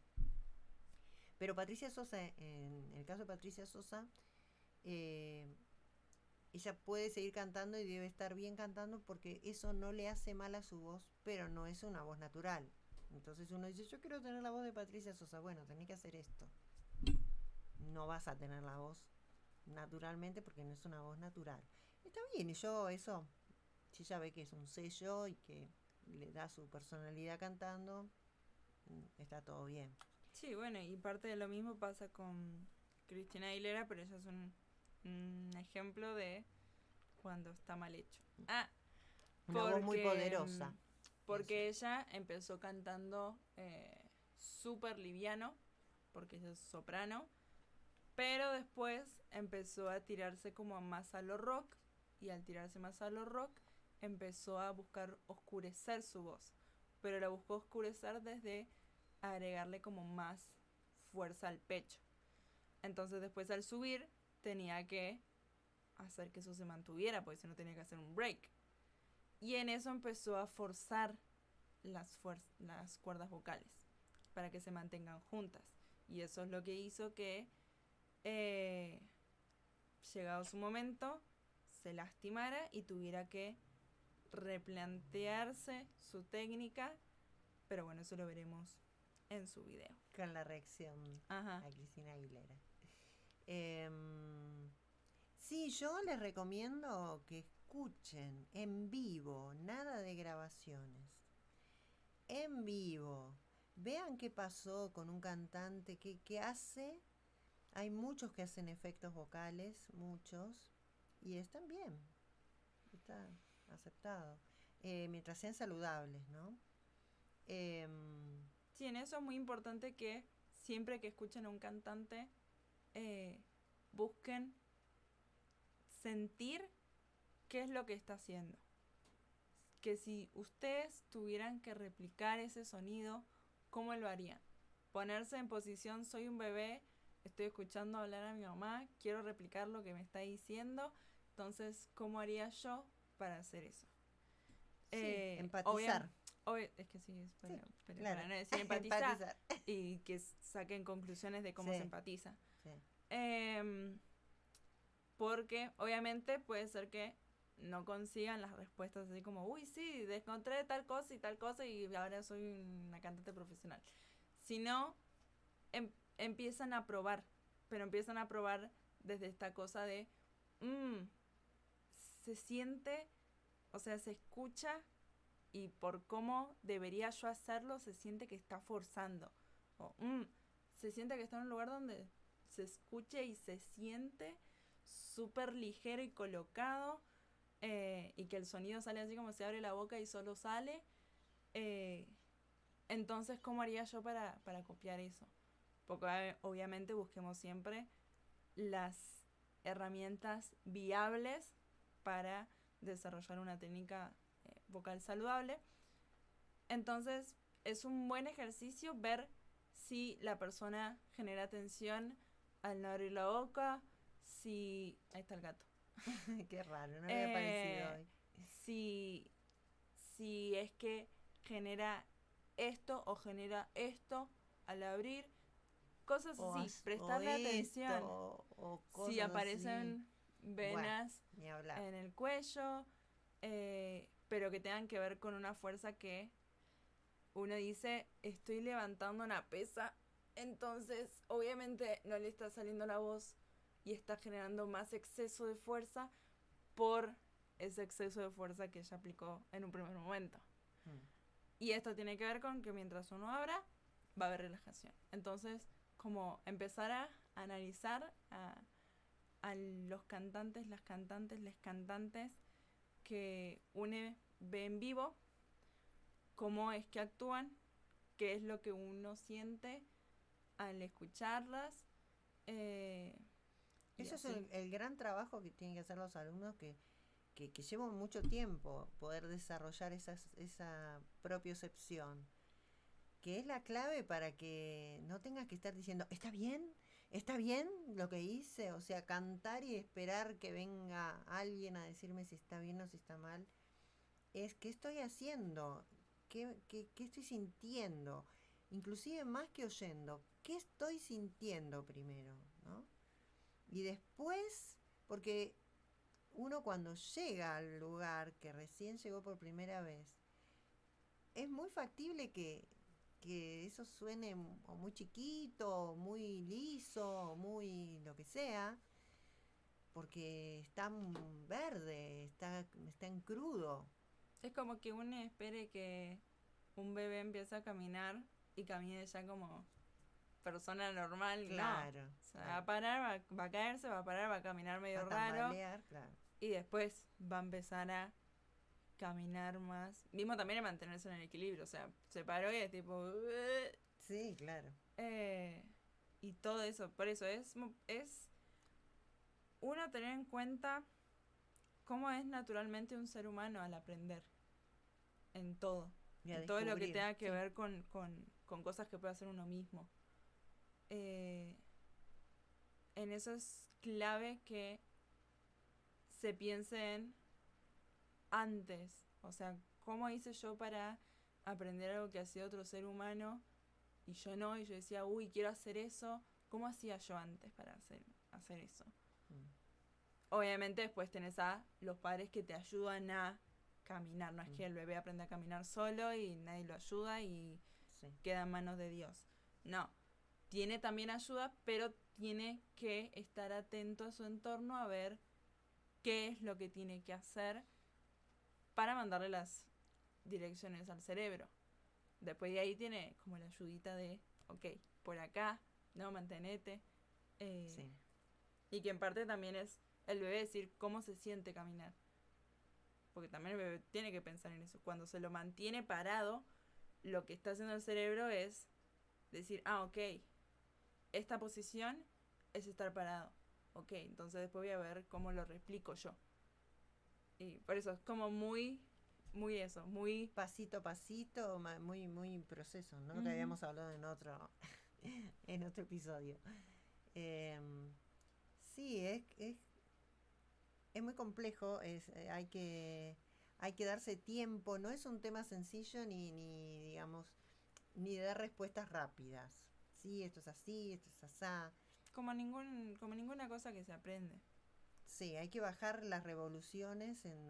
Speaker 1: Pero Patricia Sosa, en el caso de Patricia Sosa, ella puede seguir cantando y debe estar bien cantando porque eso no le hace mal a su voz, pero no es una voz natural. Entonces uno dice, yo quiero tener la voz de Patricia Sosa. Bueno, tenés que hacer esto. No vas a tener la voz naturalmente porque no es una voz natural. Está bien, y yo eso, si ella ve que es un sello y que le da su personalidad cantando, está todo bien.
Speaker 2: Sí, bueno, y parte de lo mismo pasa con Cristina Aguilera, pero ella es un ejemplo de cuando está mal hecho.
Speaker 1: Una voz muy poderosa.
Speaker 2: Porque ella empezó cantando súper liviano, porque ella es soprano, pero después empezó a tirarse como más a lo rock, y al tirarse más a lo rock empezó a buscar oscurecer su voz, pero la buscó oscurecer desde agregarle como más fuerza al pecho. Entonces después al subir tenía que hacer que eso se mantuviera, porque si no tenía que hacer un break. Y en eso empezó a forzar las cuerdas vocales para que se mantengan juntas. Y eso es lo que hizo que, llegado su momento, se lastimara y tuviera que replantearse su técnica. Pero bueno, eso lo veremos en su video.
Speaker 1: Con la reacción
Speaker 2: Ajá.
Speaker 1: a Cristina Aguilera. Sí, yo les recomiendo que escuchen en vivo, nada de grabaciones. En vivo. Vean qué pasó con un cantante, qué hace. Hay muchos que hacen efectos vocales, muchos, y están bien. Está aceptado. Mientras sean saludables, ¿no?
Speaker 2: Sí, en eso es muy importante que siempre que escuchen a un cantante, busquen sentir qué es lo que está haciendo. Que si ustedes tuvieran que replicar ese sonido, ¿cómo lo harían? Ponerse en posición, soy un bebé, estoy escuchando hablar a mi mamá, quiero replicar lo que me está diciendo, entonces, ¿cómo haría yo para hacer eso?
Speaker 1: Empatizar.
Speaker 2: Es que sí,
Speaker 1: claro.
Speaker 2: para no decir empatizar. Y que saquen conclusiones de cómo se empatiza.
Speaker 1: Sí.
Speaker 2: Porque obviamente puede ser que no consigan las respuestas así como, uy, sí, encontré tal cosa y ahora soy una cantante profesional. Sino empiezan a probar, pero empiezan a probar desde esta cosa de, se siente, o sea, se escucha y por cómo debería yo hacerlo se siente que está forzando. O se siente que está en un lugar donde se escuche y se siente súper ligero y colocado, y que el sonido sale así como se abre la boca y solo sale. Entonces, ¿cómo haría yo para copiar eso? Porque obviamente busquemos siempre las herramientas viables para desarrollar una técnica vocal saludable. Entonces, es un buen ejercicio ver si la persona genera tensión al no abrir la boca, si... Ahí está el gato.
Speaker 1: Qué raro, no había aparecido hoy.
Speaker 2: Si es que genera esto o genera esto al abrir, cosas así, prestarle atención.
Speaker 1: O cosas
Speaker 2: si aparecen
Speaker 1: así.
Speaker 2: Venas
Speaker 1: en
Speaker 2: el cuello, pero que tengan que ver con una fuerza que uno dice, estoy levantando una pesa, entonces obviamente no le está saliendo la voz y está generando más exceso de fuerza por ese exceso de fuerza que ella aplicó en un primer momento. Y esto tiene que ver con que mientras uno abra, va a haber relajación. Entonces, como empezar a analizar a los cantantes, las cantantes, les cantantes que uno ve en vivo, cómo es que actúan, qué es lo que uno siente al escucharlas.
Speaker 1: Eso es el gran trabajo que tienen que hacer los alumnos que lleva mucho tiempo poder desarrollar esa propiocepción, que es la clave para que no tengas que estar diciendo, ¿está bien lo que hice? O sea, cantar y esperar que venga alguien a decirme si está bien o si está mal. Es qué estoy haciendo, qué estoy sintiendo, inclusive más que oyendo, qué estoy sintiendo primero, ¿no? Y después, porque uno cuando llega al lugar que recién llegó por primera vez, es muy factible que eso suene o muy chiquito, o muy liso, o muy lo que sea, porque está verde, está en crudo.
Speaker 2: Es como que uno espere que un bebé empiece a caminar y camine ya como persona normal.
Speaker 1: Claro.
Speaker 2: No. O sea,
Speaker 1: claro.
Speaker 2: va a parar, va a caerse, va a parar, va a caminar medio
Speaker 1: a
Speaker 2: raro.
Speaker 1: tambalear, claro.
Speaker 2: Y después va a empezar a caminar más. Mismo también a mantenerse en el equilibrio. O sea, se paró y es tipo...
Speaker 1: Sí, claro.
Speaker 2: Y todo eso. Por eso es uno tener en cuenta cómo es naturalmente un ser humano al aprender. En todo. En todo lo que tenga que ver con cosas que puede hacer uno mismo. En eso es clave que se piense en antes. O sea, ¿cómo hice yo para aprender algo que hacía otro ser humano y yo no? Y yo decía, uy, quiero hacer eso. ¿Cómo hacía yo antes para hacer eso? Obviamente después tenés a los padres que te ayudan a caminar. No es que el bebé aprende a caminar solo y nadie lo ayuda y queda en manos de Dios. No. Tiene también ayuda, pero tiene que estar atento a su entorno a ver qué es lo que tiene que hacer para mandarle las direcciones al cerebro. Después de ahí tiene como la ayudita de, ok, por acá, no, mantenete. Y que en parte también es el bebé decir cómo se siente caminar. Porque también el bebé tiene que pensar en eso. Cuando se lo mantiene parado, lo que está haciendo el cerebro es decir, ok, esta posición es estar parado. Ok, entonces después voy a ver cómo lo replico yo. Y por eso es como muy eso, muy...
Speaker 1: Pasito a pasito, muy proceso, ¿no? Que habíamos hablado en otro episodio. Sí, es muy complejo, hay que darse tiempo, no es un tema sencillo ni digamos, ni dar respuestas rápidas. Sí, esto es así, esto es asá.
Speaker 2: Como ninguna cosa que se aprende.
Speaker 1: Sí, hay que bajar las revoluciones en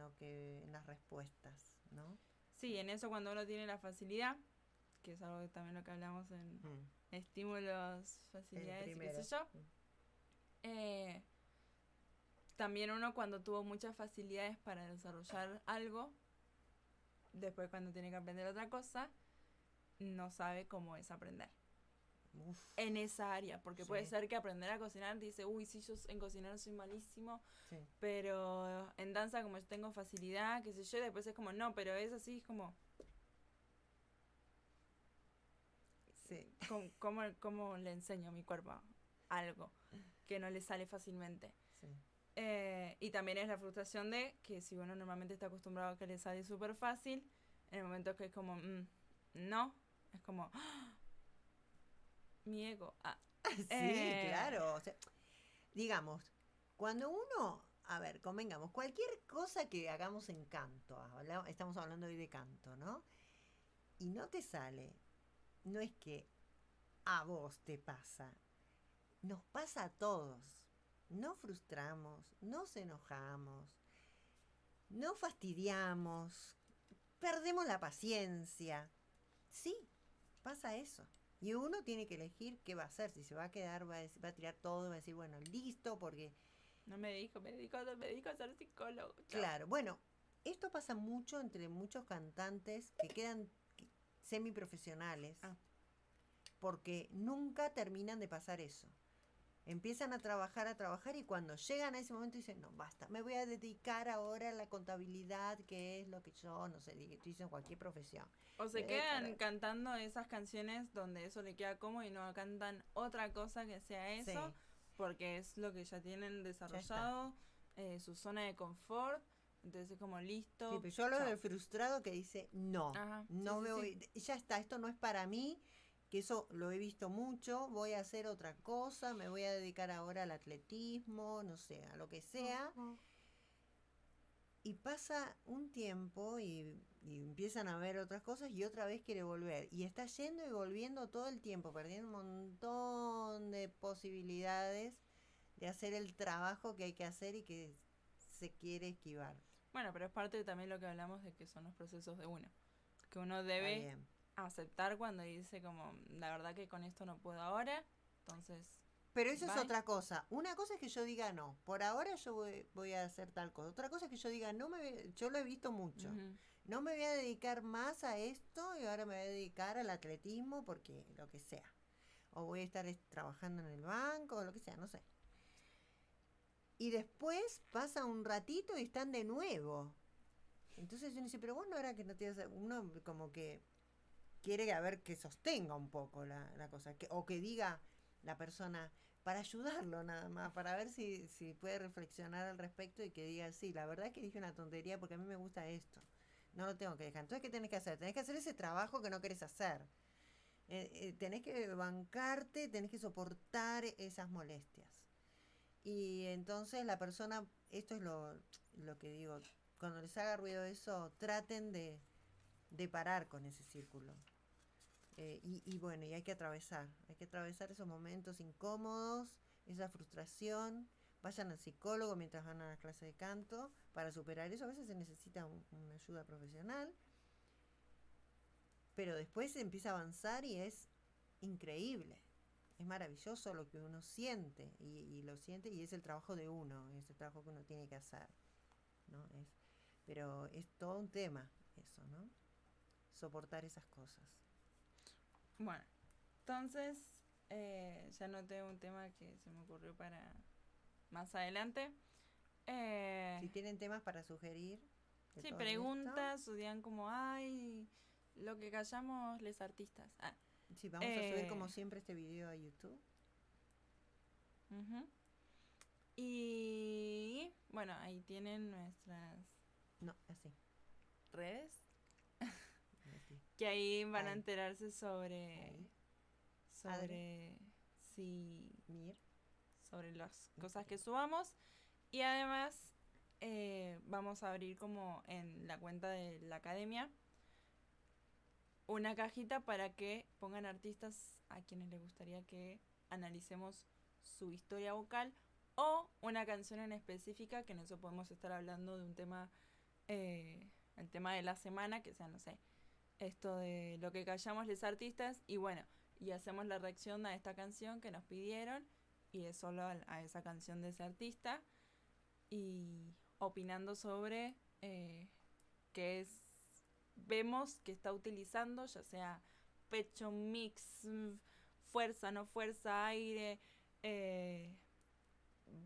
Speaker 1: las respuestas, ¿no?
Speaker 2: Sí, en eso cuando uno tiene la facilidad, que es algo que también lo que hablamos en estímulos, facilidades y qué sé yo. También uno cuando tuvo muchas facilidades para desarrollar algo, después cuando tiene que aprender otra cosa, no sabe cómo es aprender. En esa área, porque puede ser que aprender a cocinar dice, uy, sí, yo en cocinar soy malísimo, pero en danza como yo tengo facilidad, qué sé yo, después es como, no, pero es así, es como... ¿Cómo le enseño a mi cuerpo algo que no le sale fácilmente? Y también es la frustración de que si uno normalmente está acostumbrado a que le sale súper fácil, en el momento que es como, no, es como... mi ego.
Speaker 1: Sí, claro. O sea, digamos, cuando uno, a ver, convengamos, cualquier cosa que hagamos en canto, estamos hablando hoy de canto, ¿no? Y no te sale, no es que a vos te pasa, nos pasa a todos. Nos frustramos, nos enojamos, nos fastidiamos, perdemos la paciencia. Sí, pasa eso. Y uno tiene que elegir qué va a hacer. Si se va a quedar, va a tirar todo, va a decir, bueno, listo, porque...
Speaker 2: No me dedico a ser psicólogo.
Speaker 1: Claro, bueno, esto pasa mucho entre muchos cantantes que quedan semiprofesionales,
Speaker 2: Ah.
Speaker 1: porque nunca terminan de pasar eso. Empiezan a trabajar y cuando llegan a ese momento dicen, no, basta, me voy a dedicar ahora a la contabilidad, que es lo que yo, no sé, dicen cualquier profesión.
Speaker 2: O se quedan cantando esas canciones donde eso le queda cómodo y no cantan otra cosa que sea eso,
Speaker 1: Sí.
Speaker 2: porque es lo que ya tienen desarrollado, su zona de confort, entonces es como listo.
Speaker 1: Sí, pero yo hablo
Speaker 2: chao.
Speaker 1: del frustrado que dice, no,
Speaker 2: Ajá,
Speaker 1: no
Speaker 2: sí,
Speaker 1: me
Speaker 2: sí,
Speaker 1: voy, ya está, esto no es para mí, que eso lo he visto mucho, voy a hacer otra cosa, me voy a dedicar ahora al atletismo, no sé, a lo que sea. Y pasa un tiempo y empiezan a ver otras cosas y otra vez quiere volver. Y está yendo y volviendo todo el tiempo, perdiendo un montón de posibilidades de hacer el trabajo que hay que hacer y que se quiere esquivar.
Speaker 2: Bueno, pero es parte de también lo que hablamos de que son los procesos de uno. Que uno
Speaker 1: Está
Speaker 2: debe
Speaker 1: bien.
Speaker 2: aceptar cuando dice como, la verdad que con esto no puedo ahora, entonces...
Speaker 1: Pero eso es
Speaker 2: bye.
Speaker 1: otra cosa. Una cosa es que yo diga no, por ahora yo voy a hacer tal cosa. Otra cosa es que yo diga no, yo lo he visto mucho.
Speaker 2: Ujú.
Speaker 1: No me voy a dedicar más a esto y ahora me voy a dedicar al atletismo porque lo que sea. O voy a estar trabajando en el banco o lo que sea, no sé. Y después pasa un ratito y están de nuevo. Entonces uno dice, pero vos no era que no tienes... Uno como que quiere a ver que sostenga un poco la cosa. O que diga la persona, para ayudarlo nada más, para ver si puede reflexionar al respecto y que diga, sí, la verdad es que dije una tontería porque a mí me gusta esto. No lo tengo que dejar. Entonces, ¿qué tenés que hacer? Tenés que hacer ese trabajo que no querés hacer. Tenés que bancarte, tenés que soportar esas molestias. Y entonces la persona, esto es lo que digo, cuando les haga ruido eso, traten de parar con ese círculo. Y bueno, y hay que atravesar esos momentos incómodos, esa frustración. Vayan al psicólogo mientras van a la clase de canto para superar eso. A veces se necesita una ayuda profesional, pero después se empieza a avanzar y es increíble. Es maravilloso lo que uno siente y lo siente y es el trabajo de uno, es el trabajo que uno tiene que hacer, ¿no? Pero es todo un tema eso, ¿no? Soportar esas cosas.
Speaker 2: Bueno, entonces ya noté un tema que se me ocurrió para más adelante.
Speaker 1: Si tienen temas para sugerir de
Speaker 2: Sí,
Speaker 1: todo
Speaker 2: preguntas, o digan como, ay, lo que callamos les artistas.
Speaker 1: sí, vamos a subir como siempre este video a YouTube.
Speaker 2: Uh-huh. Y bueno, ahí tienen nuestras
Speaker 1: No, así.
Speaker 2: redes.
Speaker 1: Así.
Speaker 2: Que ahí van a
Speaker 1: Ahí.
Speaker 2: enterarse sobre
Speaker 1: Ahí.
Speaker 2: si
Speaker 1: Mir.
Speaker 2: sobre las cosas que subamos. Y además vamos a abrir como en la cuenta de la academia una cajita para que pongan artistas a quienes les gustaría que analicemos su historia vocal o una canción en específica, que en eso podemos estar hablando de un tema, el tema de la semana, que sea, no sé, esto de lo que callamos los artistas, y bueno, y hacemos la reacción a esta canción que nos pidieron, y es solo a esa canción de ese artista, y opinando sobre qué es, vemos que está utilizando, ya sea pecho, mix, fuerza, no fuerza, aire,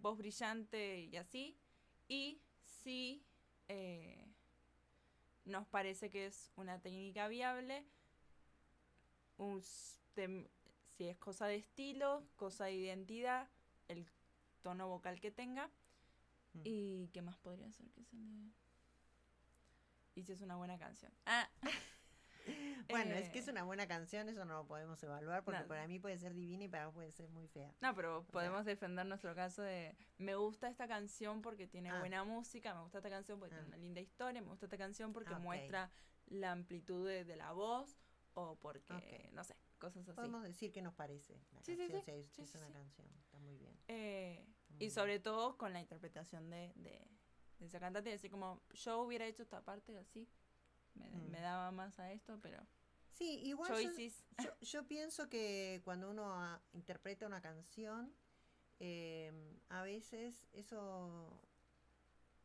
Speaker 2: voz brillante y así, y si nos parece que es una técnica viable, si es cosa de estilo, cosa de identidad, el tono vocal que tenga. ¿Y qué más podría ser que se le...? Y si es una buena canción.
Speaker 1: Bueno, es que es una buena canción, eso no lo podemos evaluar porque
Speaker 2: No.
Speaker 1: para mí puede ser divina y para vos puede ser muy fea.
Speaker 2: No, pero podemos defender nuestro caso de me gusta esta canción porque tiene buena música, me gusta esta canción porque tiene una linda historia, me gusta esta canción porque muestra la amplitud de la voz o porque, no sé, cosas así.
Speaker 1: Podemos decir qué nos parece la canción, si es una canción, está muy bien.
Speaker 2: Y sobre todo con la interpretación de esa cantante, así como yo hubiera hecho esta parte así, me daba más a esto, pero...
Speaker 1: Sí, igual yo pienso que cuando uno interpreta una canción, a veces eso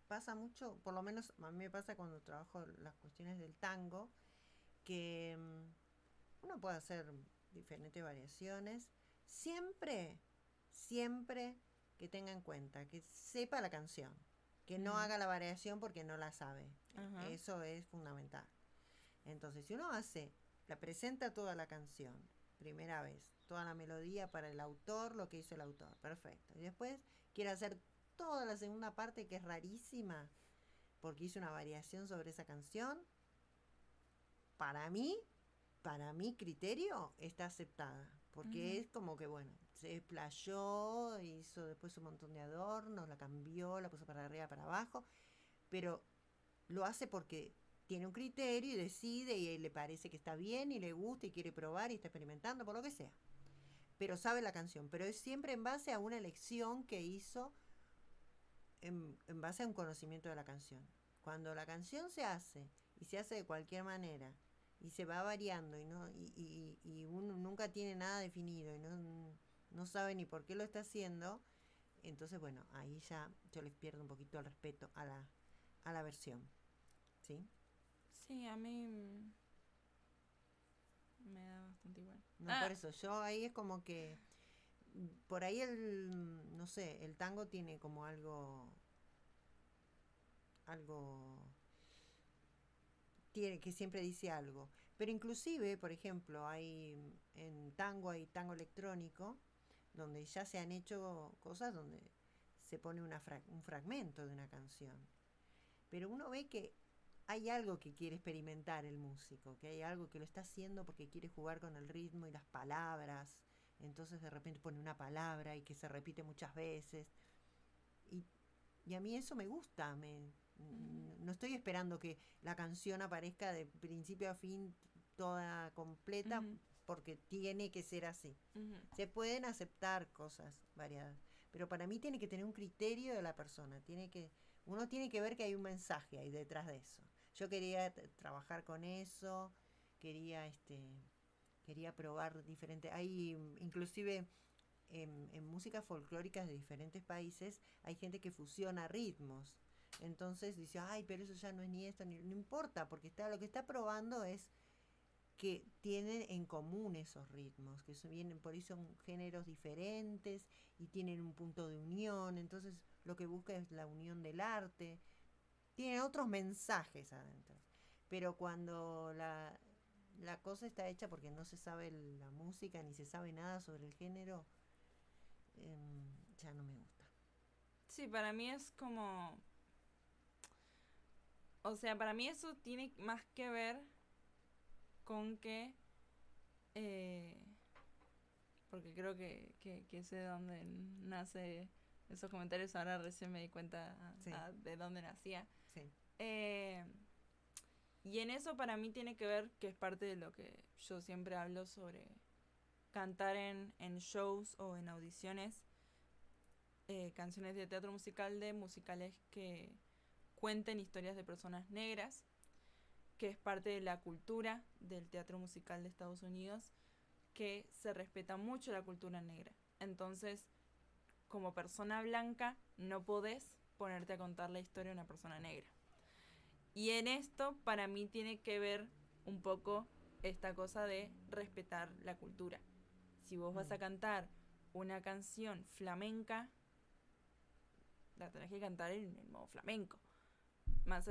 Speaker 1: pasa mucho, por lo menos a mí me pasa cuando trabajo las cuestiones del tango, que uno puede hacer diferentes variaciones, siempre, siempre que tenga en cuenta, que sepa la canción, que no haga la variación porque no la sabe.
Speaker 2: Ajá.
Speaker 1: Eso es fundamental. Entonces, si uno la presenta toda la canción, primera vez, toda la melodía para el autor, lo que hizo el autor, perfecto. Y después quiere hacer toda la segunda parte, que es rarísima, porque hizo una variación sobre esa canción, para mí, para mi criterio, está aceptada. Porque es como que, bueno, se explayó, hizo después un montón de adornos, la cambió, la puso para arriba, para abajo, pero lo hace porque tiene un criterio y decide y le parece que está bien y le gusta y quiere probar y está experimentando, por lo que sea. Pero sabe la canción, pero es siempre en base a una elección que hizo en base a un conocimiento de la canción. Cuando la canción se hace y se hace de cualquier manera y se va variando y uno nunca tiene nada definido y no sabe ni por qué lo está haciendo, entonces bueno, ahí ya yo les pierdo un poquito el respeto a la versión. ¿Sí?
Speaker 2: Sí, a mí me da bastante igual.
Speaker 1: No, por eso, yo ahí es como que por ahí no sé, el tango tiene como algo, tiene que siempre dice algo. Pero inclusive, por ejemplo, en tango hay tango electrónico, donde ya se han hecho cosas donde se pone un fragmento de una canción. Pero uno ve que hay algo que quiere experimentar el músico, que hay algo que lo está haciendo porque quiere jugar con el ritmo y las palabras. Entonces de repente pone una palabra y que se repite muchas veces. Y, y a mí eso me gusta. No estoy esperando que la canción aparezca de principio a fin toda completa porque tiene que ser así. Se pueden aceptar cosas variadas, pero para mí tiene que tener un criterio de la persona. Uno tiene que ver que hay un mensaje ahí detrás de eso. Yo quería trabajar con eso, quería quería probar diferentes. Hay inclusive en músicas folclóricas de diferentes países hay gente que fusiona ritmos. Entonces dice, ay, pero eso ya no es ni esto, no importa, porque lo que está probando es que tienen en común esos ritmos, que vienen, por ahí son géneros diferentes y tienen un punto de unión, entonces lo que busca es la unión del arte, tienen otros mensajes adentro. Pero cuando la cosa está hecha porque no se sabe la música ni se sabe nada sobre el género, ya no me gusta.
Speaker 2: Sí, para mí es como... O sea, para mí eso tiene más que ver con que... porque creo que sé de dónde nace esos comentarios. Ahora recién me di cuenta
Speaker 1: Sí.
Speaker 2: De dónde nacía.
Speaker 1: Sí.
Speaker 2: Y en eso para mí tiene que ver, que es parte de lo que yo siempre hablo sobre cantar en shows o en audiciones, canciones de teatro musical de musicales que cuenten historias de personas negras, que es parte de la cultura del teatro musical de Estados Unidos, que se respeta mucho la cultura negra. Entonces, como persona blanca, no podés ponerte a contar la historia de una persona negra. Y en esto, para mí, tiene que ver un poco esta cosa de respetar la cultura. Si vos vas a cantar una canción flamenca, la tenés que cantar en el modo flamenco. Más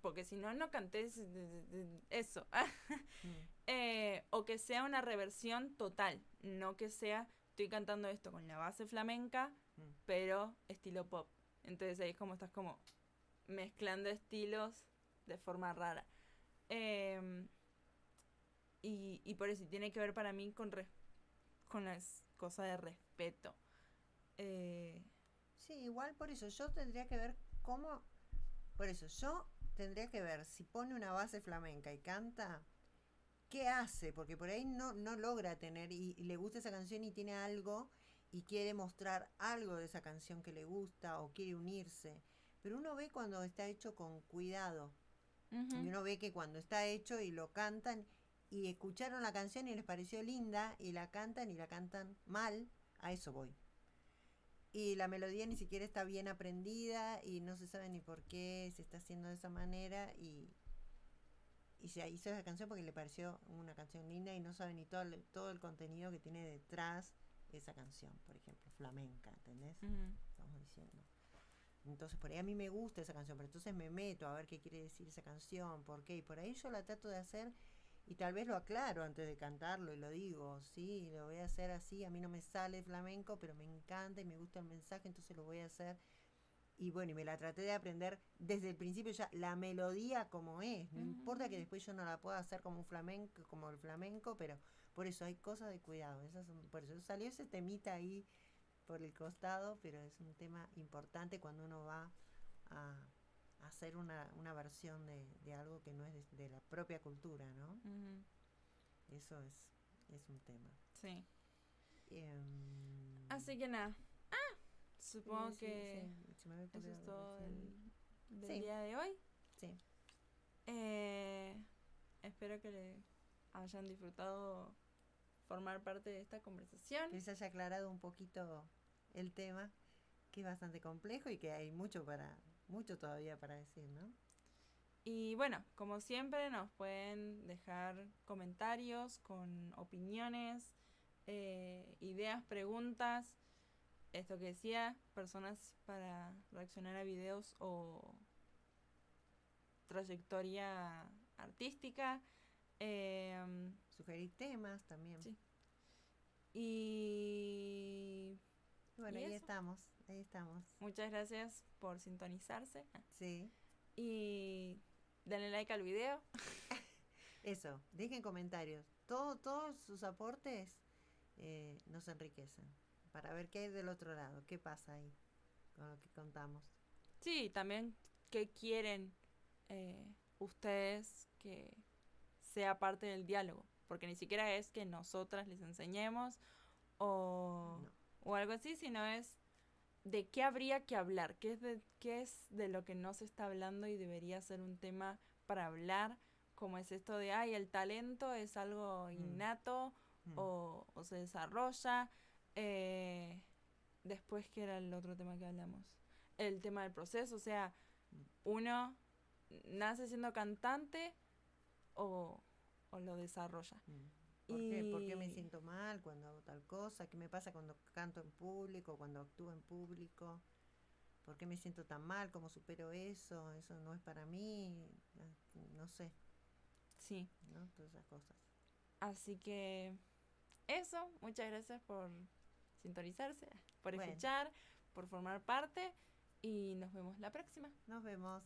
Speaker 2: porque si no, no cantes eso. O que sea una reversión total. No que sea, estoy cantando esto con la base flamenca, pero estilo pop. Entonces ahí es como estás como mezclando estilos de forma rara. Y por eso tiene que ver para mí con las cosas de respeto.
Speaker 1: Sí, igual por eso yo tendría que ver cómo... Por eso yo tendría que ver si pone una base flamenca y canta, ¿qué hace? Porque por ahí no logra tener, y le gusta esa canción y tiene algo y quiere mostrar algo de esa canción que le gusta o quiere unirse. Pero uno ve cuando está hecho con cuidado. Y uno ve que cuando está hecho y lo cantan y escucharon la canción y les pareció linda y la cantan mal, a eso voy. Y la melodía ni siquiera está bien aprendida y no se sabe ni por qué se está haciendo de esa manera y y se hizo esa canción porque le pareció una canción linda y no sabe ni todo el contenido que tiene detrás esa canción, por ejemplo, flamenca, ¿entendés? Estamos diciendo. Entonces por ahí a mí me gusta esa canción, pero entonces me meto a ver qué quiere decir esa canción, por qué, y por ahí yo la trato de hacer y tal vez lo aclaro antes de cantarlo y lo digo, sí, lo voy a hacer así, a mí no me sale flamenco, pero me encanta y me gusta el mensaje, entonces lo voy a hacer. Y bueno, y me la traté de aprender desde el principio ya, la melodía como es, no importa que después yo no la pueda hacer como un flamenco, como el flamenco, pero por eso hay cosas de cuidado, por eso salió ese temita ahí por el costado, pero es un tema importante cuando uno va a hacer una versión de algo que no es de la propia cultura, ¿no? Eso es un tema.
Speaker 2: Sí. Así que nada. Supongo que
Speaker 1: se me
Speaker 2: eso es todo del
Speaker 1: sí.
Speaker 2: día de hoy.
Speaker 1: Sí.
Speaker 2: Espero que le hayan disfrutado formar parte de esta conversación.
Speaker 1: Que les haya aclarado un poquito el tema, que es bastante complejo y que hay mucho todavía para decir, ¿no?
Speaker 2: Y bueno, como siempre nos pueden dejar comentarios con opiniones, ideas, preguntas, esto que decía, personas para reaccionar a videos o trayectoria artística.
Speaker 1: Sugerir temas también.
Speaker 2: Sí. Y
Speaker 1: bueno, ahí estamos.
Speaker 2: Muchas gracias por sintonizarse.
Speaker 1: Sí.
Speaker 2: Y denle like al video.
Speaker 1: Eso, dejen comentarios. Todos sus aportes nos enriquecen. Para ver qué hay del otro lado, qué pasa ahí con lo que contamos.
Speaker 2: Sí, también qué quieren ustedes que sea parte del diálogo. Porque ni siquiera es que nosotras les enseñemos o algo así, sino es de qué habría que hablar, qué es de lo que no se está hablando y debería ser un tema para hablar, como es esto de, el talento es algo innato o se desarrolla. Después, ¿qué era el otro tema que hablamos? El tema del proceso, o sea, uno nace siendo cantante o lo desarrolla.
Speaker 1: ¿Por qué me siento mal cuando hago tal cosa? ¿Qué me pasa cuando canto en público, cuando actúo en público? ¿Por qué me siento tan mal? ¿Cómo supero eso? Eso no es para mí. No sé.
Speaker 2: Sí.
Speaker 1: ¿No? Todas esas cosas.
Speaker 2: Así que eso. Muchas gracias por sintonizarse, por escuchar, por formar parte. Y nos vemos la próxima.
Speaker 1: Nos vemos.